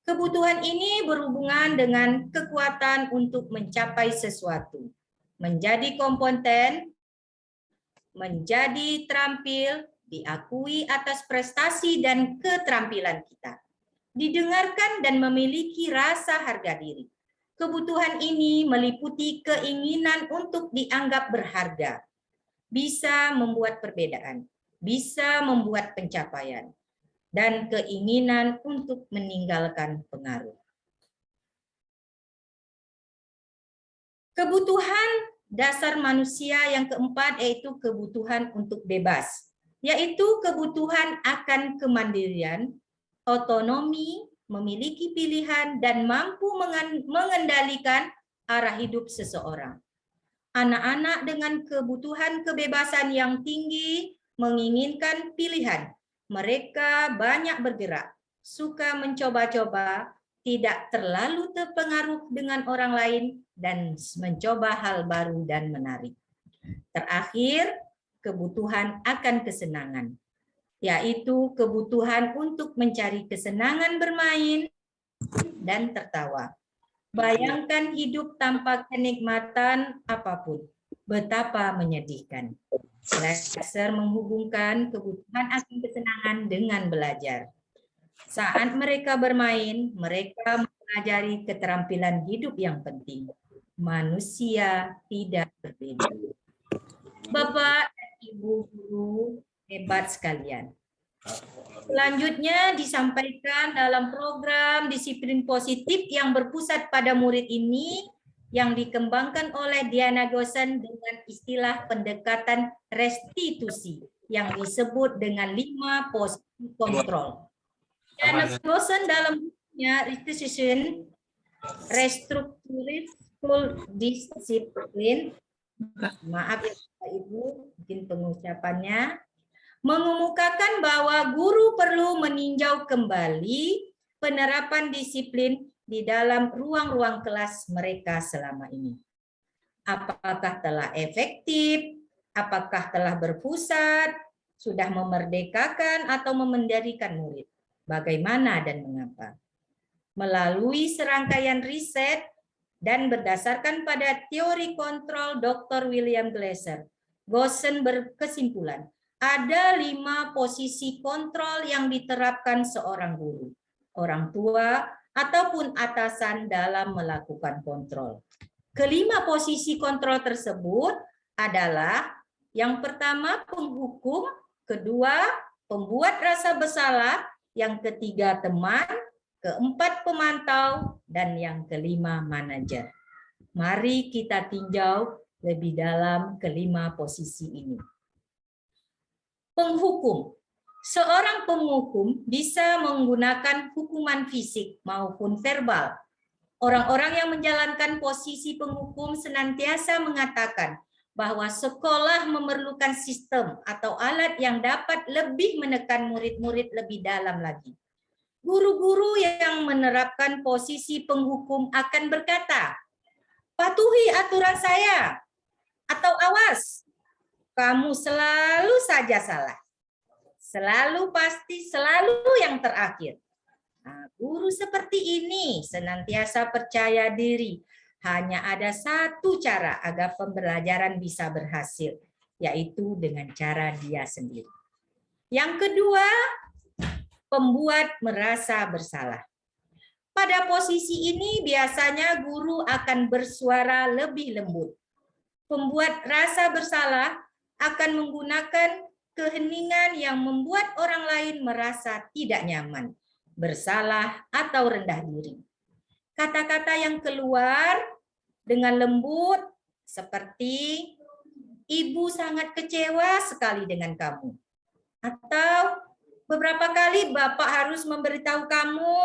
Kebutuhan ini berhubungan dengan kekuatan untuk mencapai sesuatu, menjadi kompeten, menjadi terampil, diakui atas prestasi dan keterampilan kita, didengarkan dan memiliki rasa harga diri. Kebutuhan ini meliputi keinginan untuk dianggap berharga, bisa membuat perbedaan, bisa membuat pencapaian, dan keinginan untuk meninggalkan pengaruh. Kebutuhan dasar manusia yang keempat yaitu kebutuhan untuk bebas, yaitu kebutuhan akan kemandirian, otonomi, memiliki pilihan, dan mampu mengendalikan arah hidup seseorang. Anak-anak dengan kebutuhan kebebasan yang tinggi menginginkan pilihan. Mereka banyak bergerak, suka mencoba-coba, tidak terlalu terpengaruh dengan orang lain, dan mencoba hal baru dan menarik. Terakhir, kebutuhan akan kesenangan, yaitu kebutuhan untuk mencari kesenangan bermain dan tertawa. Bayangkan hidup tanpa kenikmatan apapun, betapa menyedihkan. Glasser menghubungkan kebutuhan akan kesenangan dengan belajar. Saat mereka bermain, mereka mempelajari keterampilan hidup yang penting. Manusia tidak berbeda. Bapak dan Ibu guru hebat sekalian. Selanjutnya disampaikan dalam program disiplin positif yang berpusat pada murid ini yang dikembangkan oleh Diana Goosen dengan istilah pendekatan restitusi yang disebut dengan 5 posisi kontrol. Diana Goosen dalam bukunya Restitution, Restructuring School Discipline, maaf ya Bapak Ibu, mungkin pengucapannya, mengemukakan bahwa guru perlu meninjau kembali penerapan disiplin di dalam ruang-ruang kelas mereka selama ini. Apakah telah efektif, apakah telah berpusat, sudah memerdekakan atau memendirikan murid, bagaimana dan mengapa. Melalui serangkaian riset dan berdasarkan pada teori kontrol Dr. William Glasser, Goosen berkesimpulan, ada 5 posisi kontrol yang diterapkan seorang guru, orang tua, ataupun atasan dalam melakukan kontrol. Kelima posisi kontrol tersebut adalah yang pertama penghukum, kedua pembuat rasa bersalah, yang ketiga teman, keempat pemantau, dan yang kelima manajer. Mari kita tinjau lebih dalam kelima posisi ini. Penghukum. Seorang penghukum bisa menggunakan hukuman fisik maupun verbal. Orang-orang yang menjalankan posisi penghukum senantiasa mengatakan bahwa sekolah memerlukan sistem atau alat yang dapat lebih menekan murid-murid lebih dalam lagi. Guru-guru yang menerapkan posisi penghukum akan berkata, "Patuhi aturan saya," atau "Awas, kamu selalu saja salah. Selalu pasti, selalu yang terakhir." Nah, guru seperti ini senantiasa percaya diri. Hanya ada satu cara agar pembelajaran bisa berhasil, yaitu dengan cara dia sendiri. Yang kedua, pembuat merasa bersalah. Pada posisi ini biasanya guru akan bersuara lebih lembut. Pembuat rasa bersalah akan menggunakan keheningan yang membuat orang lain merasa tidak nyaman, bersalah, atau rendah diri. Kata-kata yang keluar dengan lembut seperti, "Ibu sangat kecewa sekali dengan kamu." Atau, "Beberapa kali Bapak harus memberitahu kamu."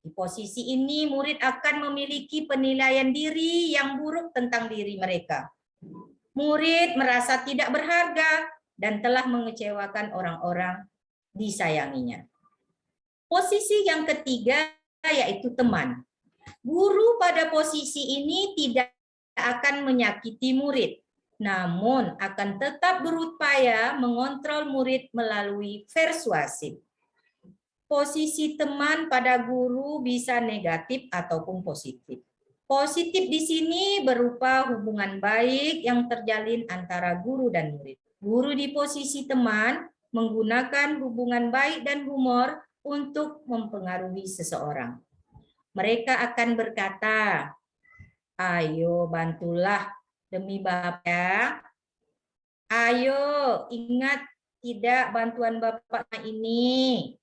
Di posisi ini, murid akan memiliki penilaian diri yang buruk tentang diri mereka. Murid merasa tidak berharga dan telah mengecewakan orang-orang disayanginya. Posisi yang ketiga yaitu teman. Guru pada posisi ini tidak akan menyakiti murid, namun akan tetap berupaya mengontrol murid melalui persuasif. Posisi teman pada guru bisa negatif ataupun positif. Positif di sini berupa hubungan baik yang terjalin antara guru dan murid. Guru di posisi teman menggunakan hubungan baik dan humor untuk mempengaruhi seseorang. Mereka akan berkata, "Ayo bantulah demi Bapak ya. Ayo ingat tidak bantuan Bapak ini."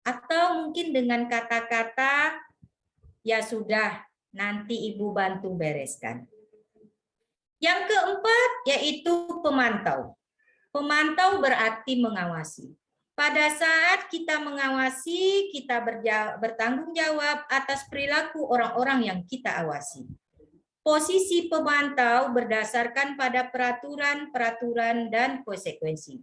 Atau mungkin dengan kata-kata, "Ya sudah, nanti Ibu bantu bereskan." Yang keempat yaitu pemantau. Pemantau berarti mengawasi. Pada saat kita mengawasi, kita bertanggung jawab atas perilaku orang-orang yang kita awasi. Posisi pemantau berdasarkan pada peraturan dan konsekuensi.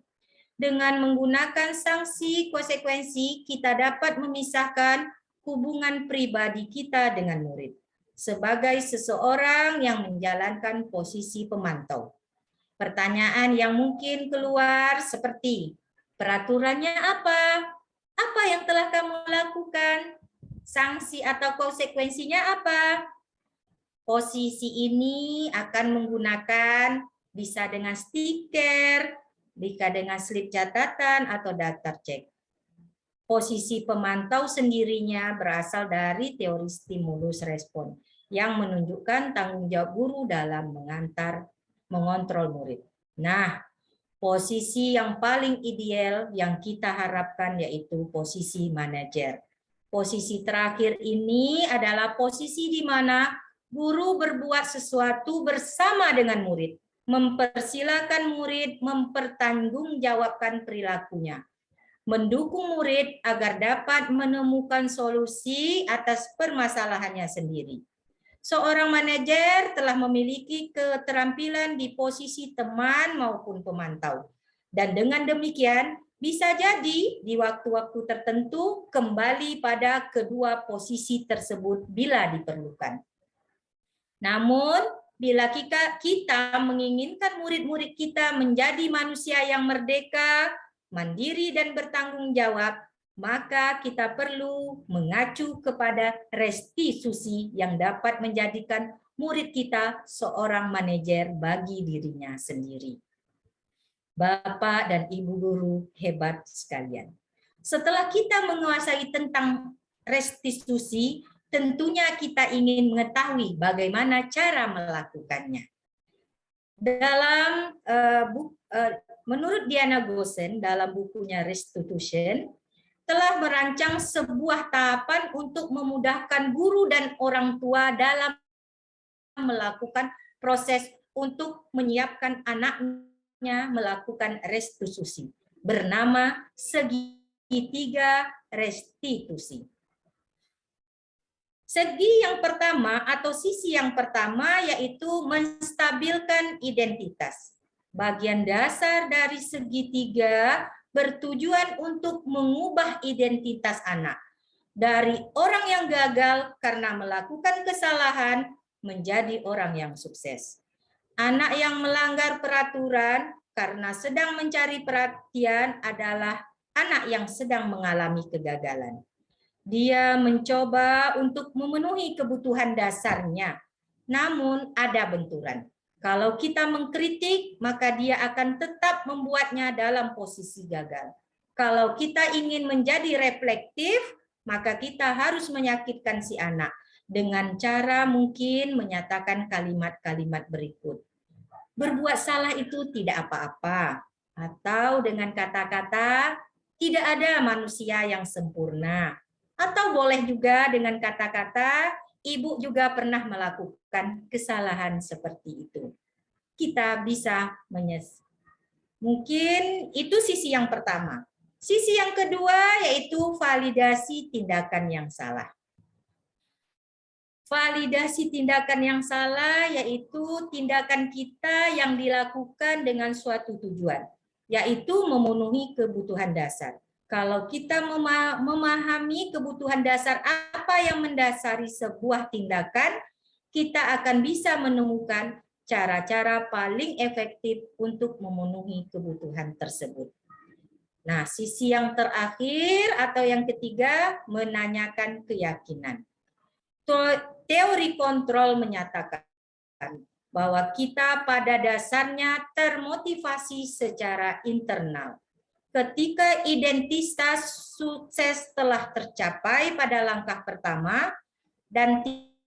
Dengan menggunakan sanksi konsekuensi, kita dapat memisahkan hubungan pribadi kita dengan murid sebagai seseorang yang menjalankan posisi pemantau. Pertanyaan yang mungkin keluar seperti, peraturannya apa? Apa yang telah kamu lakukan? Sanksi atau konsekuensinya apa? Posisi ini akan menggunakan bisa dengan stiker, bisa dengan slip catatan atau daftar cek. Posisi pemantau sendirinya berasal dari teori stimulus respon yang menunjukkan tanggung jawab guru dalam mengontrol murid. Nah, posisi yang paling ideal yang kita harapkan yaitu posisi manajer. Posisi terakhir ini adalah posisi di mana guru berbuat sesuatu bersama dengan murid, mempersilakan murid mempertanggungjawabkan perilakunya, mendukung murid agar dapat menemukan solusi atas permasalahannya sendiri. Seorang manajer telah memiliki keterampilan di posisi teman maupun pemantau. Dan dengan demikian, bisa jadi di waktu-waktu tertentu kembali pada kedua posisi tersebut bila diperlukan. Namun, bila kita menginginkan murid-murid kita menjadi manusia yang merdeka, mandiri, dan bertanggung jawab, maka kita perlu mengacu kepada restitusi yang dapat menjadikan murid kita seorang manajer bagi dirinya sendiri. Bapak dan Ibu guru hebat sekalian. Setelah kita menguasai tentang restitusi, tentunya kita ingin mengetahui bagaimana cara melakukannya. Menurut Diana Goosen dalam bukunya Restitution, telah merancang sebuah tahapan untuk memudahkan guru dan orang tua dalam melakukan proses untuk menyiapkan anaknya melakukan restitusi, bernama segitiga restitusi. Segi yang pertama atau sisi yang pertama yaitu menstabilkan identitas. Bagian dasar dari segitiga bertujuan untuk mengubah identitas anak dari orang yang gagal karena melakukan kesalahan menjadi orang yang sukses. Anak yang melanggar peraturan karena sedang mencari perhatian adalah anak yang sedang mengalami kegagalan. Dia mencoba untuk memenuhi kebutuhan dasarnya, namun ada benturan. Kalau kita mengkritik, maka dia akan tetap membuatnya dalam posisi gagal. Kalau kita ingin menjadi reflektif, maka kita harus menyakitkan si anak dengan cara mungkin menyatakan kalimat-kalimat berikut. Berbuat salah itu tidak apa-apa. Atau dengan kata-kata, tidak ada manusia yang sempurna. Atau boleh juga dengan kata-kata, ibu juga pernah melakukan kesalahan seperti itu. Kita bisa menyesal. Mungkin itu sisi yang pertama. Sisi yang kedua yaitu validasi tindakan yang salah. Validasi tindakan yang salah yaitu tindakan kita yang dilakukan dengan suatu tujuan, yaitu memenuhi kebutuhan dasar. Kalau kita memahami kebutuhan dasar apa yang mendasari sebuah tindakan, kita akan bisa menemukan cara-cara paling efektif untuk memenuhi kebutuhan tersebut. Nah, sisi yang terakhir atau yang ketiga, menanyakan keyakinan. Teori kontrol menyatakan bahwa kita pada dasarnya termotivasi secara internal. Ketika identitas sukses telah tercapai pada langkah pertama dan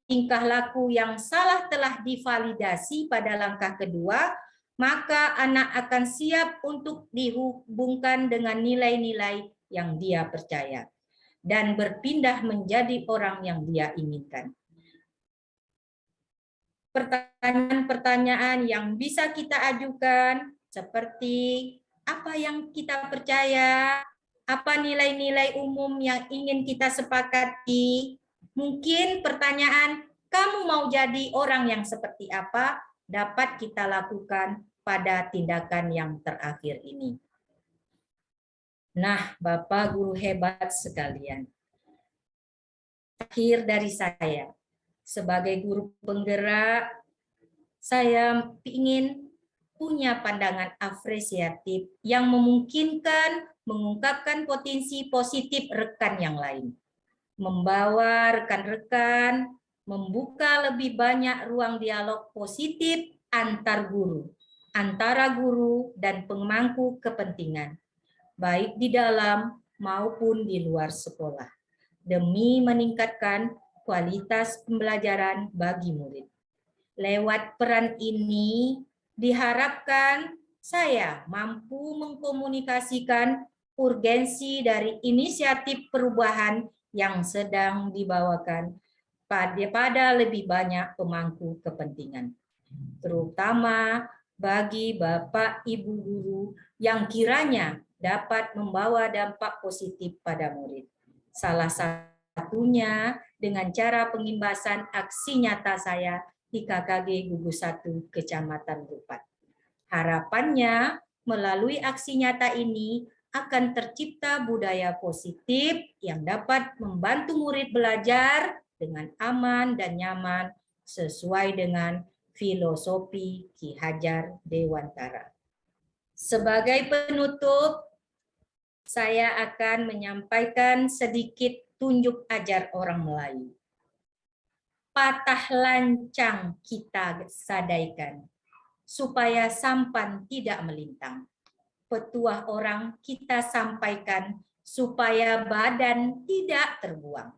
tingkah laku yang salah telah divalidasi pada langkah kedua, maka anak akan siap untuk dihubungkan dengan nilai-nilai yang dia percaya dan berpindah menjadi orang yang dia inginkan. Pertanyaan-pertanyaan yang bisa kita ajukan seperti apa yang kita percaya, apa nilai-nilai umum yang ingin kita sepakati. Mungkin pertanyaan, kamu mau jadi orang yang seperti apa, dapat kita lakukan pada tindakan yang terakhir ini. Nah, Bapak Guru hebat sekalian. Akhir dari saya, sebagai guru penggerak, saya ingin punya pandangan apresiatif yang memungkinkan mengungkapkan potensi positif rekan yang lain. Membawa rekan-rekan, membuka lebih banyak ruang dialog positif antar guru, antara guru dan pemangku kepentingan, baik di dalam maupun di luar sekolah, demi meningkatkan kualitas pembelajaran bagi murid. Lewat peran ini, diharapkan saya mampu mengkomunikasikan urgensi dari inisiatif perubahan yang sedang dibawakan pada lebih banyak pemangku kepentingan, terutama bagi Bapak Ibu guru yang kiranya dapat membawa dampak positif pada murid. Salah satunya dengan cara pengimbasan aksi nyata saya di KKG Gugus 1 Kecamatan Rupat. Harapannya melalui aksi nyata ini akan tercipta budaya positif yang dapat membantu murid belajar dengan aman dan nyaman sesuai dengan filosofi Ki Hajar Dewantara. Sebagai penutup, saya akan menyampaikan sedikit tunjuk ajar orang Melayu. Patah lancang kita sadaikan, supaya sampan tidak melintang. Petuah orang kita sampaikan, supaya badan tidak terbuang.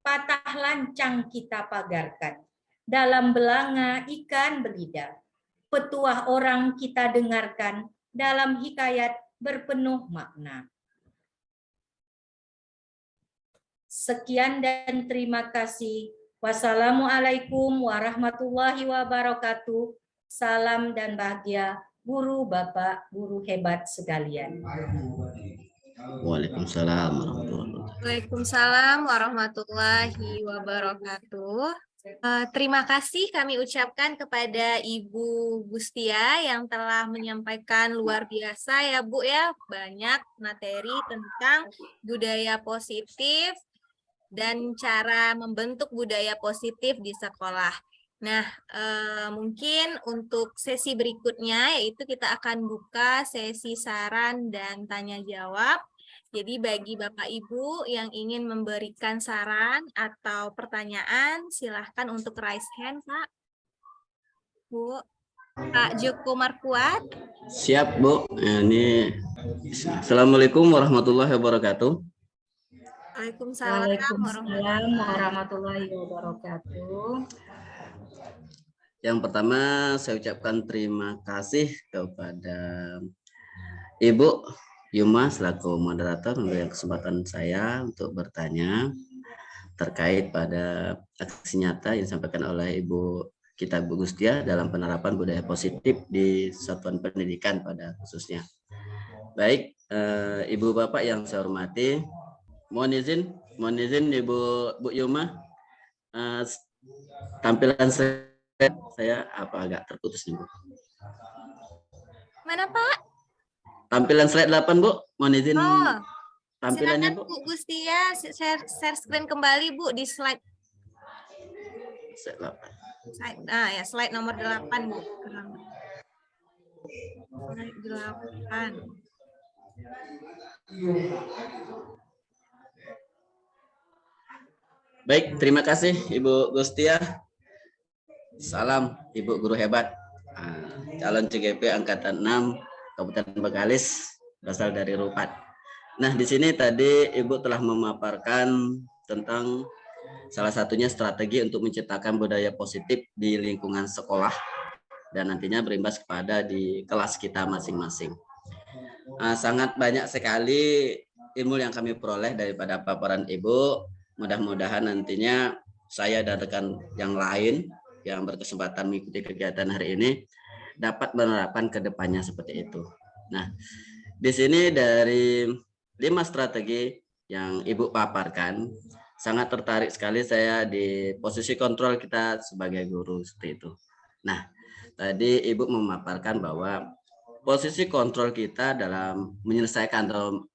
Patah lancang kita pagarkan, dalam belanga ikan belida. Petuah orang kita dengarkan, dalam hikayat berpenuh makna. Sekian dan terima kasih. Wassalamualaikum warahmatullahi wabarakatuh. Salam dan bahagia guru, bapak, guru hebat sekalian. Waalaikumsalam warahmatullahi wabarakatuh. Waalaikumsalam warahmatullahi wabarakatuh. Terima kasih kami ucapkan kepada Ibu Gustia yang telah menyampaikan luar biasa ya Bu ya, banyak materi tentang budaya positif dan cara membentuk budaya positif di sekolah. Nah, mungkin untuk sesi berikutnya yaitu kita akan buka sesi saran dan tanya jawab. Jadi bagi Bapak Ibu yang ingin memberikan saran atau pertanyaan, silahkan untuk raise hand, Pak. Bu. Pak Joko Markuat. Siap, Bu. Ini Assalamualaikum warahmatullahi wabarakatuh. Waalaikumsalam Waalaikumsalam warahmatullahi wabarakatuh. Yang pertama saya ucapkan terima kasih kepada Ibu Yuma selaku moderator memberikan kesempatan saya untuk bertanya terkait pada aksi nyata yang disampaikan oleh Ibu kita Bu Gustia dalam penerapan budaya positif di satuan pendidikan pada khususnya. Baik, Ibu Bapak yang saya hormati, mohon izin Ibu Bu Yuma, tampilan saya agak terputus nih Bu. Mana Pak? Tampilan slide 8 Bu, mohon izin tampilannya Silakan Bu. Bu Gustia share screen kembali Bu di slide. Slide 8. Ya slide nomor 8 Bu. Slide 8. Baik, terima kasih Ibu Gustia. Salam Ibu Guru Hebat. Calon CGP Angkatan 6 Kabupaten Bengkalis berasal dari Rupat. Nah, di sini tadi Ibu telah memaparkan tentang salah satunya strategi untuk menciptakan budaya positif di lingkungan sekolah dan nantinya berimbas kepada di kelas kita masing-masing. Sangat banyak sekali ilmu yang kami peroleh daripada paparan Ibu. Mudah-mudahan nantinya saya dan rekan yang lain yang berkesempatan mengikuti kegiatan hari ini dapat menerapkan ke depannya seperti itu. Nah, di sini dari 5 strategi yang Ibu paparkan, sangat tertarik sekali saya di posisi kontrol kita sebagai guru seperti itu. Nah, tadi Ibu memaparkan bahwa posisi kontrol kita dalam menyelesaikan atau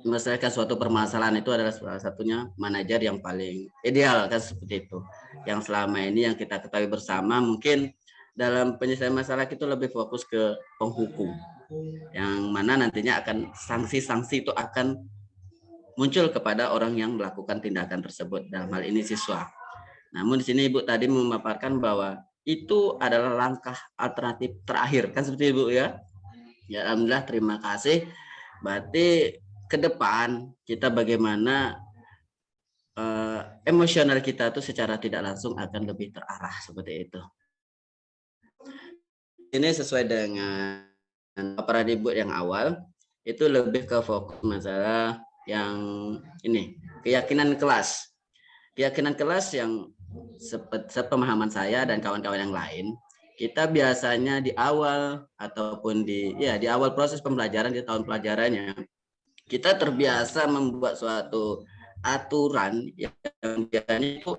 menyelesaikan suatu permasalahan itu adalah salah satunya manajer yang paling ideal kan seperti itu. Yang selama ini yang kita ketahui bersama mungkin dalam penyelesaian masalah itu lebih fokus ke penghukum, yang mana nantinya akan sanksi-sanksi itu akan muncul kepada orang yang melakukan tindakan tersebut, dalam hal ini siswa. Namun di sini Ibu tadi memaparkan bahwa itu adalah langkah alternatif terakhir kan seperti Ibu ya. Ya alhamdulillah, terima kasih. Berarti ke depan kita bagaimana emosional kita tuh secara tidak langsung akan lebih terarah seperti itu. Ini sesuai dengan paparan Ibu yang awal, itu lebih ke fokus masalah yang ini, keyakinan kelas. Keyakinan kelas yang sepemahaman saya dan kawan-kawan yang lain, kita biasanya di awal ataupun di awal proses pembelajaran di tahun pelajarannya, kita terbiasa membuat suatu aturan yang biasanya itu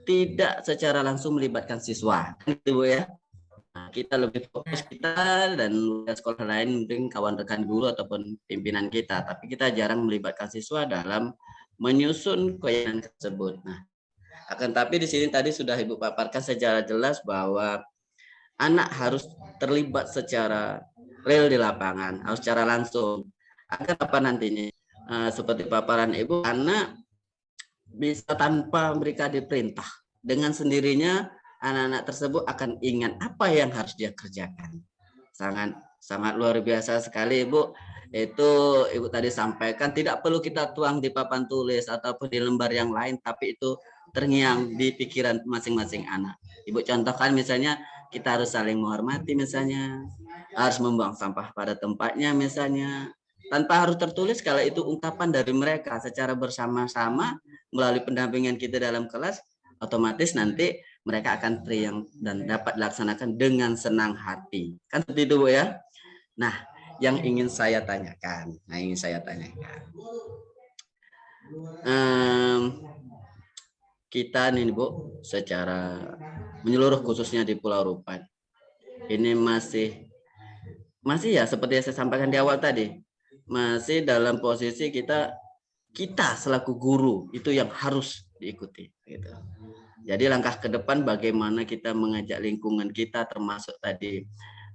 tidak secara langsung melibatkan siswa, gitu ya. Nah, kita lebih fokus kita dan sekolah lain mungkin kawan rekan guru ataupun pimpinan kita, tapi kita jarang melibatkan siswa dalam menyusun keyakinan tersebut. Nah, akan tapi di sini tadi sudah Ibu paparkan secara jelas bahwa anak harus terlibat secara real di lapangan, harus secara langsung. Agar apa nantinya? Seperti paparan Ibu, anak bisa tanpa mereka diperintah, dengan sendirinya anak-anak tersebut akan ingat apa yang harus dia kerjakan. Sangat luar biasa sekali Ibu. Itu Ibu tadi sampaikan tidak perlu kita tuang di papan tulis ataupun di lembar yang lain, tapi itu terngiang di pikiran masing-masing anak. Ibu contohkan misalnya kita harus saling menghormati misalnya, harus membuang sampah pada tempatnya misalnya, tanpa harus tertulis kalau itu ungkapan dari mereka secara bersama-sama melalui pendampingan kita dalam kelas, otomatis nanti mereka akan teriang dan dapat dilaksanakan dengan senang hati. Kan seperti itu Bu ya. Nah, yang ingin saya tanyakan, kita nih Bu, secara menyeluruh khususnya di Pulau Rupat, ini masih ya seperti yang saya sampaikan di awal tadi, masih dalam posisi kita selaku guru itu yang harus diikuti gitu. Jadi langkah ke depan bagaimana kita mengajak lingkungan kita termasuk tadi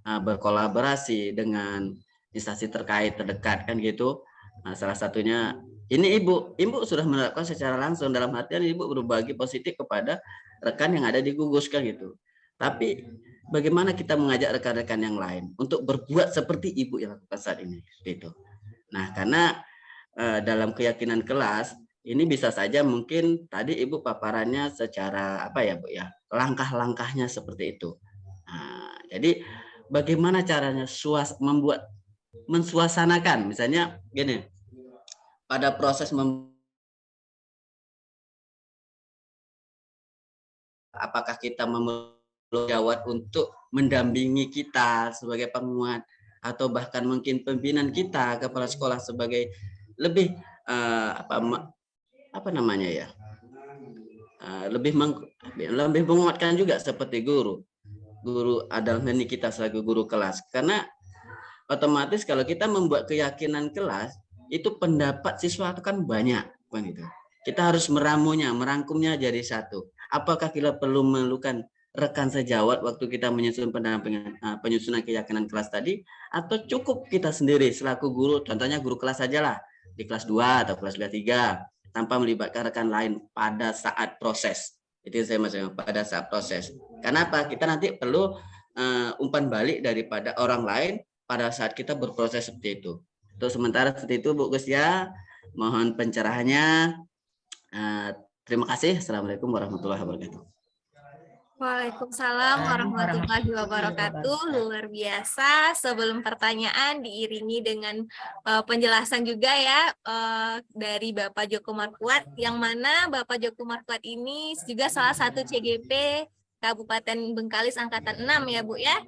berkolaborasi dengan instansi terkait terdekat kan gitu. Nah, salah satunya ini Ibu sudah menerapkan secara langsung, dalam artian Ibu berbagi positif kepada rekan yang ada di gugus kan gitu. Tapi bagaimana kita mengajak rekan-rekan yang lain untuk berbuat seperti Ibu yang lakukan saat ini, itu. Nah, karena dalam keyakinan kelas ini bisa saja mungkin tadi Ibu paparannya secara apa ya, Bu ya, langkah-langkahnya seperti itu. Nah, jadi bagaimana caranya mensuasanakan, misalnya gini, pada proses apakah kita gawat untuk mendampingi kita sebagai penguat, atau bahkan mungkin pimpinan kita, kepala sekolah sebagai lebih apa namanya ya, lebih menguatkan juga seperti guru adalah ini kita sebagai guru kelas. Karena otomatis kalau kita membuat keyakinan kelas, itu pendapat siswa itu kan banyak, kan gitu. Kita harus merangkumnya jadi satu. Apakah kita perlu memerlukan rekan sejawat waktu kita menyusun penyusunan keyakinan kelas tadi, atau cukup kita sendiri selaku guru, contohnya guru kelas saja lah, di kelas 2 atau kelas 3, tanpa melibatkan rekan lain pada saat proses. Itu saya maksudnya, pada saat proses. Kenapa? Kita nanti perlu umpan balik daripada orang lain pada saat kita berproses seperti itu. Untuk sementara seperti itu, Bu Gustia, mohon pencerahannya. Terima kasih. Assalamualaikum warahmatullahi wabarakatuh. Waalaikumsalam warahmatullahi wabarakatuh. Luar biasa. Sebelum pertanyaan diiringi dengan penjelasan juga ya dari Bapak Joko Markuat, yang mana Bapak Joko Markuat ini juga salah satu CGP Kabupaten Bengkalis Angkatan 6 ya Bu ya,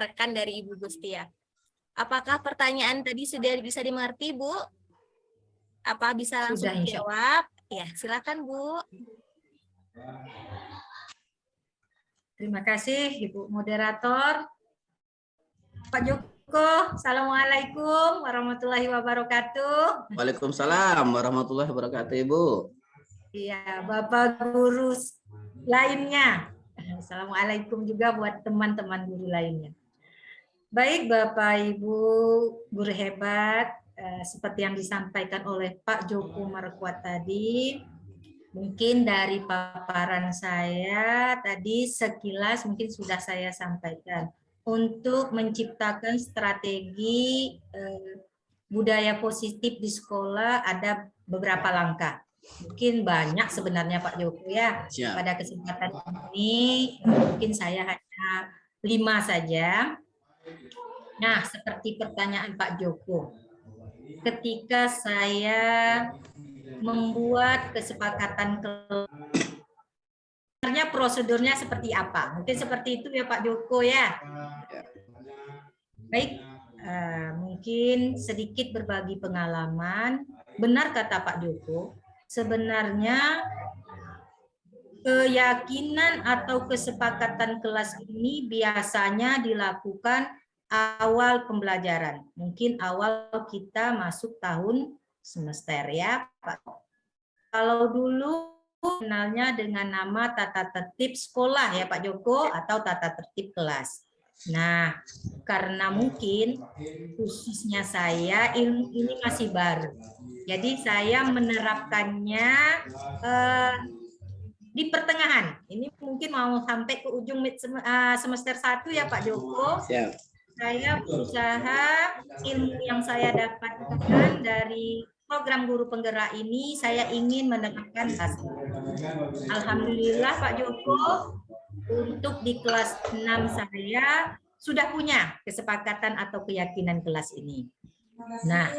rekan dari Ibu Gustia. Apakah pertanyaan tadi sudah bisa dimengerti Bu? Apa bisa langsung dijawab? Ya, silakan Bu. Terima kasih Ibu Moderator. Pak Joko, Assalamualaikum warahmatullahi wabarakatuh. Waalaikumsalam warahmatullahi wabarakatuh, Ibu. Iya, Bapak guru lainnya. Assalamualaikum juga buat teman-teman guru lainnya. Baik Bapak Ibu guru hebat, seperti yang disampaikan oleh Pak Joko Markuat tadi, mungkin dari paparan saya tadi sekilas mungkin sudah saya sampaikan. Untuk menciptakan strategi budaya positif di sekolah ada beberapa langkah. Mungkin banyak sebenarnya Pak Joko ya. Siap. Pada kesempatan ini mungkin saya hanya 5 saja. Nah, seperti pertanyaan Pak Joko. Ketika saya membuat kesepakatan sebenarnya prosedurnya seperti apa? Mungkin seperti itu ya Pak Joko ya. Baik, mungkin sedikit berbagi pengalaman. Benar kata Pak Joko, sebenarnya keyakinan atau kesepakatan kelas ini biasanya dilakukan awal pembelajaran. Mungkin awal kita masuk tahun semester ya Pak. Kalau dulu kenalnya dengan nama tata tertib sekolah ya Pak Joko, atau tata tertib kelas. Nah, karena mungkin khususnya saya ilmu ini masih baru. Jadi saya menerapkannya di pertengahan. Ini mungkin mau sampai ke ujung semester 1 ya Pak Joko. Siap. Saya berusaha ilmu yang saya dapatkan dari program guru penggerak ini, saya ingin menerapkan hasil. Alhamdulillah Pak Joko, untuk di kelas 6 saya sudah punya kesepakatan atau keyakinan kelas ini. Nah,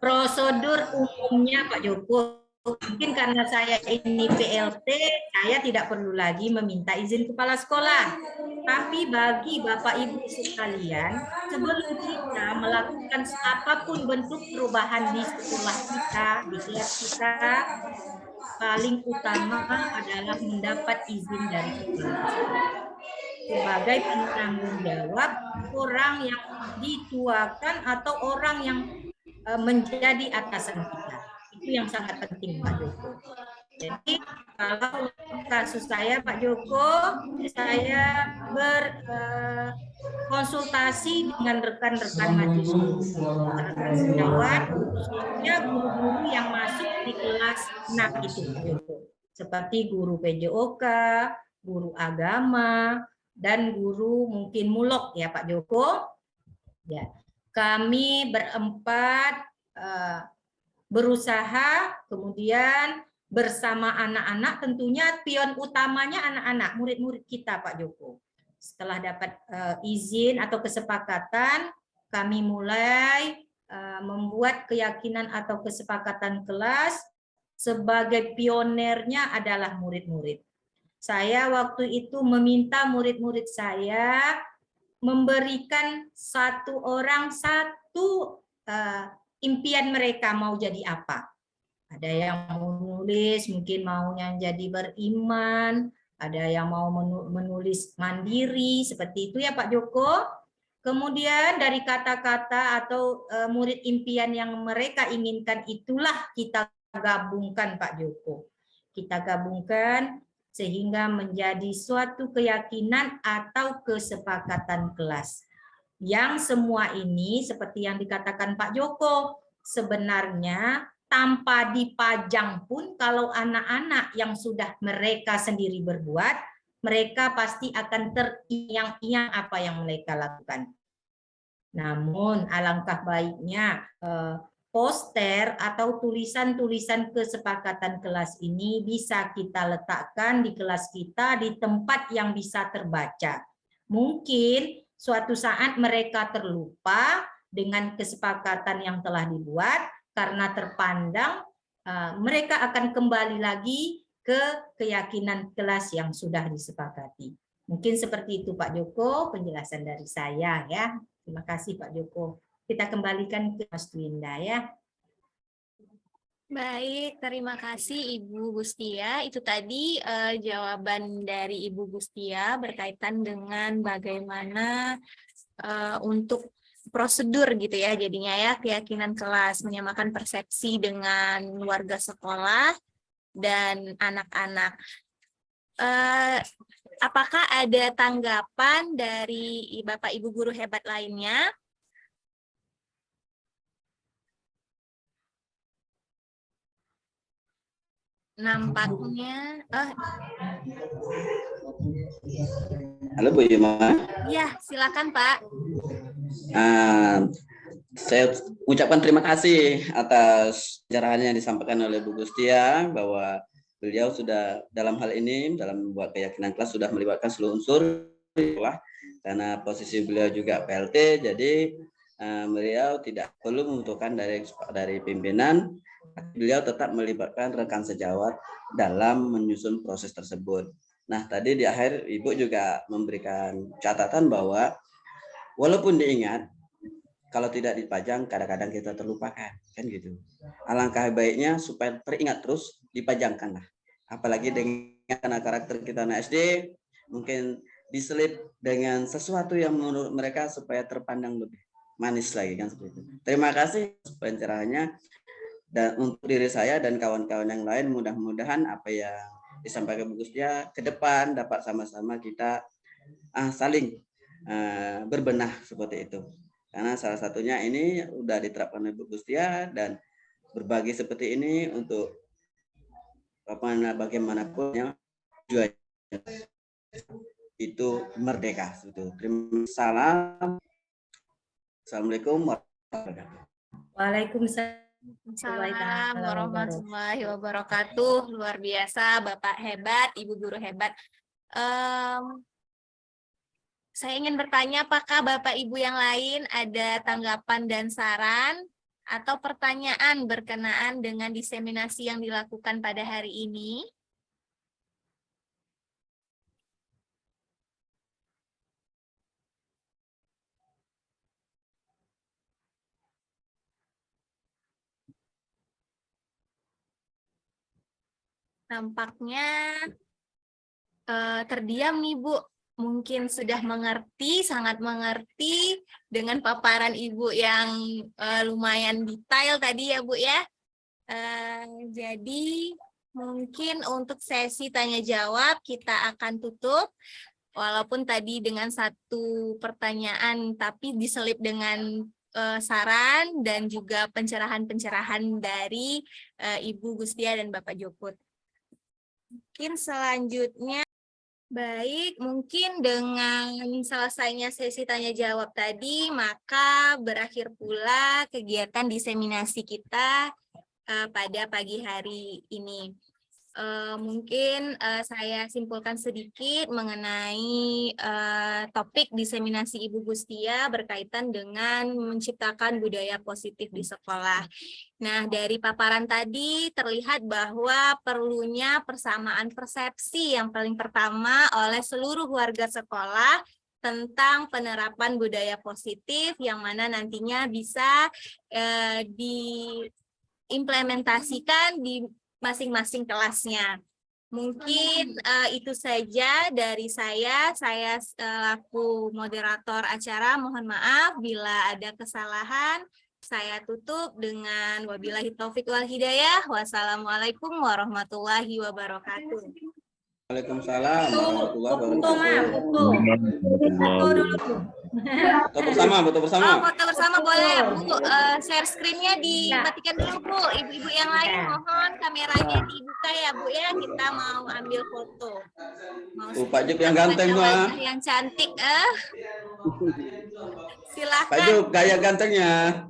prosedur umumnya Pak Joko, mungkin karena saya ini PLT, saya tidak perlu lagi meminta izin kepala sekolah. Tapi bagi Bapak Ibu sekalian, sebelum kita melakukan apapun bentuk perubahan di sekolah kita, di kelas kita, paling utama adalah mendapat izin dari kepala sekolah. Sebagai penanggung jawab orang yang dituakan atau orang yang menjadi atasan kita. Itu yang sangat penting Pak Joko. Jadi kalau kasus saya Pak Joko, saya berkonsultasi dengan rekan-rekan majelis rekan sejawat, khususnya guru-guru yang masuk di kelas 6 itu, seperti guru PJOK, guru agama, dan guru mungkin mulok ya Pak Joko. Ya, kami berempat berusaha, kemudian bersama anak-anak, tentunya pion utamanya anak-anak, murid-murid kita Pak Joko. Setelah dapat izin atau kesepakatan, kami mulai membuat keyakinan atau kesepakatan kelas. Sebagai pionernya adalah murid-murid. Saya waktu itu meminta murid-murid saya memberikan satu orang satu impian mereka mau jadi apa. Ada yang mau menulis, mungkin maunya jadi beriman, ada yang mau menulis mandiri, seperti itu ya Pak Joko. Kemudian dari kata-kata atau murid impian yang mereka inginkan itulah kita gabungkan Pak Joko. Kita gabungkan sehingga menjadi suatu keyakinan atau kesepakatan kelas. Yang semua ini seperti yang dikatakan Pak Joko, sebenarnya tanpa dipajang pun kalau anak-anak yang sudah mereka sendiri berbuat, mereka pasti akan teriang-iang apa yang mereka lakukan. Namun alangkah baiknya poster atau tulisan-tulisan kesepakatan kelas ini bisa kita letakkan di kelas kita di tempat yang bisa terbaca. Mungkin suatu saat mereka terlupa dengan kesepakatan yang telah dibuat karena terpandang, mereka akan kembali lagi ke keyakinan kelas yang sudah disepakati. Mungkin seperti itu Pak Joko penjelasan dari saya ya. Terima kasih Pak Joko. Kita kembalikan ke Mas Twinda ya. Baik, terima kasih Ibu Gustia. Itu tadi jawaban dari Ibu Gustia berkaitan dengan bagaimana untuk prosedur gitu ya, jadinya ya keyakinan kelas, menyamakan persepsi dengan warga sekolah dan anak-anak. Apakah ada tanggapan dari Bapak Ibu guru hebat lainnya? Nampaknya, Halo Bu Yuma. ya silakan Pak. Saya ucapkan terima kasih atas pencerahan yang disampaikan oleh Bu Gustia bahwa beliau sudah dalam hal ini dalam membuat keyakinan kelas sudah melibatkan seluruh unsur karena posisi beliau juga PLT, jadi beliau tidak perlu membutuhkan dari pimpinan. Beliau tetap melibatkan rekan sejawat dalam menyusun proses tersebut. Nah, tadi di akhir Ibu juga memberikan catatan bahwa walaupun diingat, kalau tidak dipajang kadang-kadang kita terlupakan, kan gitu. Alangkah baiknya supaya teringat terus dipajangkanlah. Apalagi dengan karakter kita anak SD, mungkin diselip dengan sesuatu yang menurut mereka supaya terpandang lebih manis lagi kan seperti itu. Terima kasih pencerahannya. Dan untuk diri saya dan kawan-kawan yang lain, mudah-mudahan apa yang disampaikan Bu Gustia ke depan dapat sama-sama kita saling berbenah seperti itu. Karena salah satunya ini sudah diterapkan oleh Bu Gustia dan berbagi seperti ini untuk bagaimanapun yang tujuannya itu merdeka. Terima kasih. Assalamualaikum warahmatullahi wabarakatuh. Waalaikumsalam. Assalamualaikum warahmatullahi wabarakatuh. Luar biasa, Bapak hebat, Ibu guru hebat. Saya ingin bertanya, apakah Bapak Ibu yang lain ada tanggapan dan saran atau pertanyaan berkenaan dengan diseminasi yang dilakukan pada hari ini? Nampaknya terdiam nih Bu, mungkin sudah mengerti, sangat mengerti dengan paparan Ibu yang lumayan detail tadi ya Bu ya. Jadi mungkin untuk sesi tanya jawab kita akan tutup, walaupun tadi dengan satu pertanyaan tapi diselip dengan saran dan juga pencerahan-pencerahan dari Ibu Gustia dan Bapak Joko. Mungkin selanjutnya Baik, mungkin dengan selesainya sesi tanya jawab tadi, maka berakhir pula kegiatan diseminasi kita pada pagi hari ini. Mungkin saya simpulkan sedikit mengenai topik diseminasi Ibu Gustia berkaitan dengan menciptakan budaya positif di sekolah. Nah, dari paparan tadi terlihat bahwa perlunya persamaan persepsi yang paling pertama oleh seluruh warga sekolah tentang penerapan budaya positif yang mana nantinya bisa diimplementasikan di masing-masing kelasnya. Mungkin itu saja dari saya. Saya selaku moderator acara mohon maaf bila ada kesalahan. Saya tutup dengan wabillahi taufik wal hidayah. Wassalamualaikum warahmatullahi wabarakatuh. Waalaikumsalam warahmatullahi wabarakatuh. Foto bersama, foto bersama. Oh, foto bersama boleh, Bu. Share screen-nya dimatikan dulu, Bu. Ibu-ibu yang lain mohon kameranya dibuka ya, Bu ya. Kita mau ambil foto. Mau Pak Juk yang ganteng tuh. wajah yang cantik, Silakan. Pak Juk gaya gantengnya.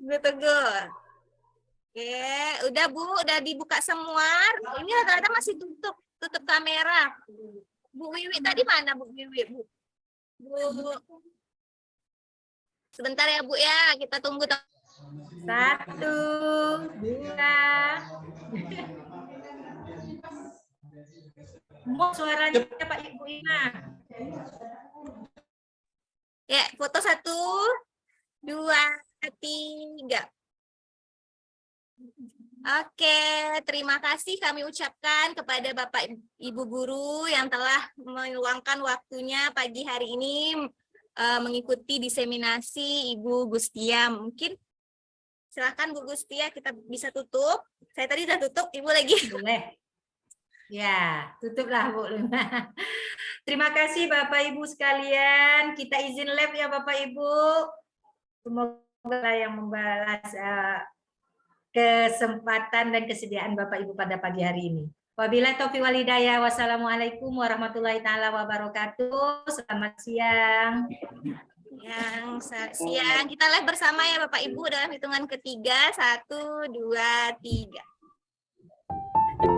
Teguh. Oke, udah Bu, udah dibuka semua. Ini rata-rata masih tutup kamera. Bu Wiwi tadi mana Bu Wiwi, Bu? Bu. Sebentar ya Bu ya, kita tunggu. 1, 2. Mau suaranya Pak Ibu Ina. Ya, foto 1, 2, 3. Oke, terima kasih kami ucapkan kepada Bapak Ibu Guru yang telah meluangkan waktunya pagi hari ini mengikuti diseminasi Ibu Gustia. Mungkin silakan Bu Gustia, kita bisa tutup. Saya tadi sudah tutup, Ibu lagi. Boleh. Ya, tutuplah Bu Luna. Terima kasih Bapak Ibu sekalian. Kita izin live ya Bapak Ibu. Semoga yang membalas kesempatan dan kesediaan Bapak Ibu pada pagi hari ini. Wabillahi taufiq wal hidayah. Wassalamualaikum warahmatullahi taala wabarakatuh. Selamat siang. Siang kita live bersama ya Bapak Ibu dalam hitungan ketiga. 1, 2, 3.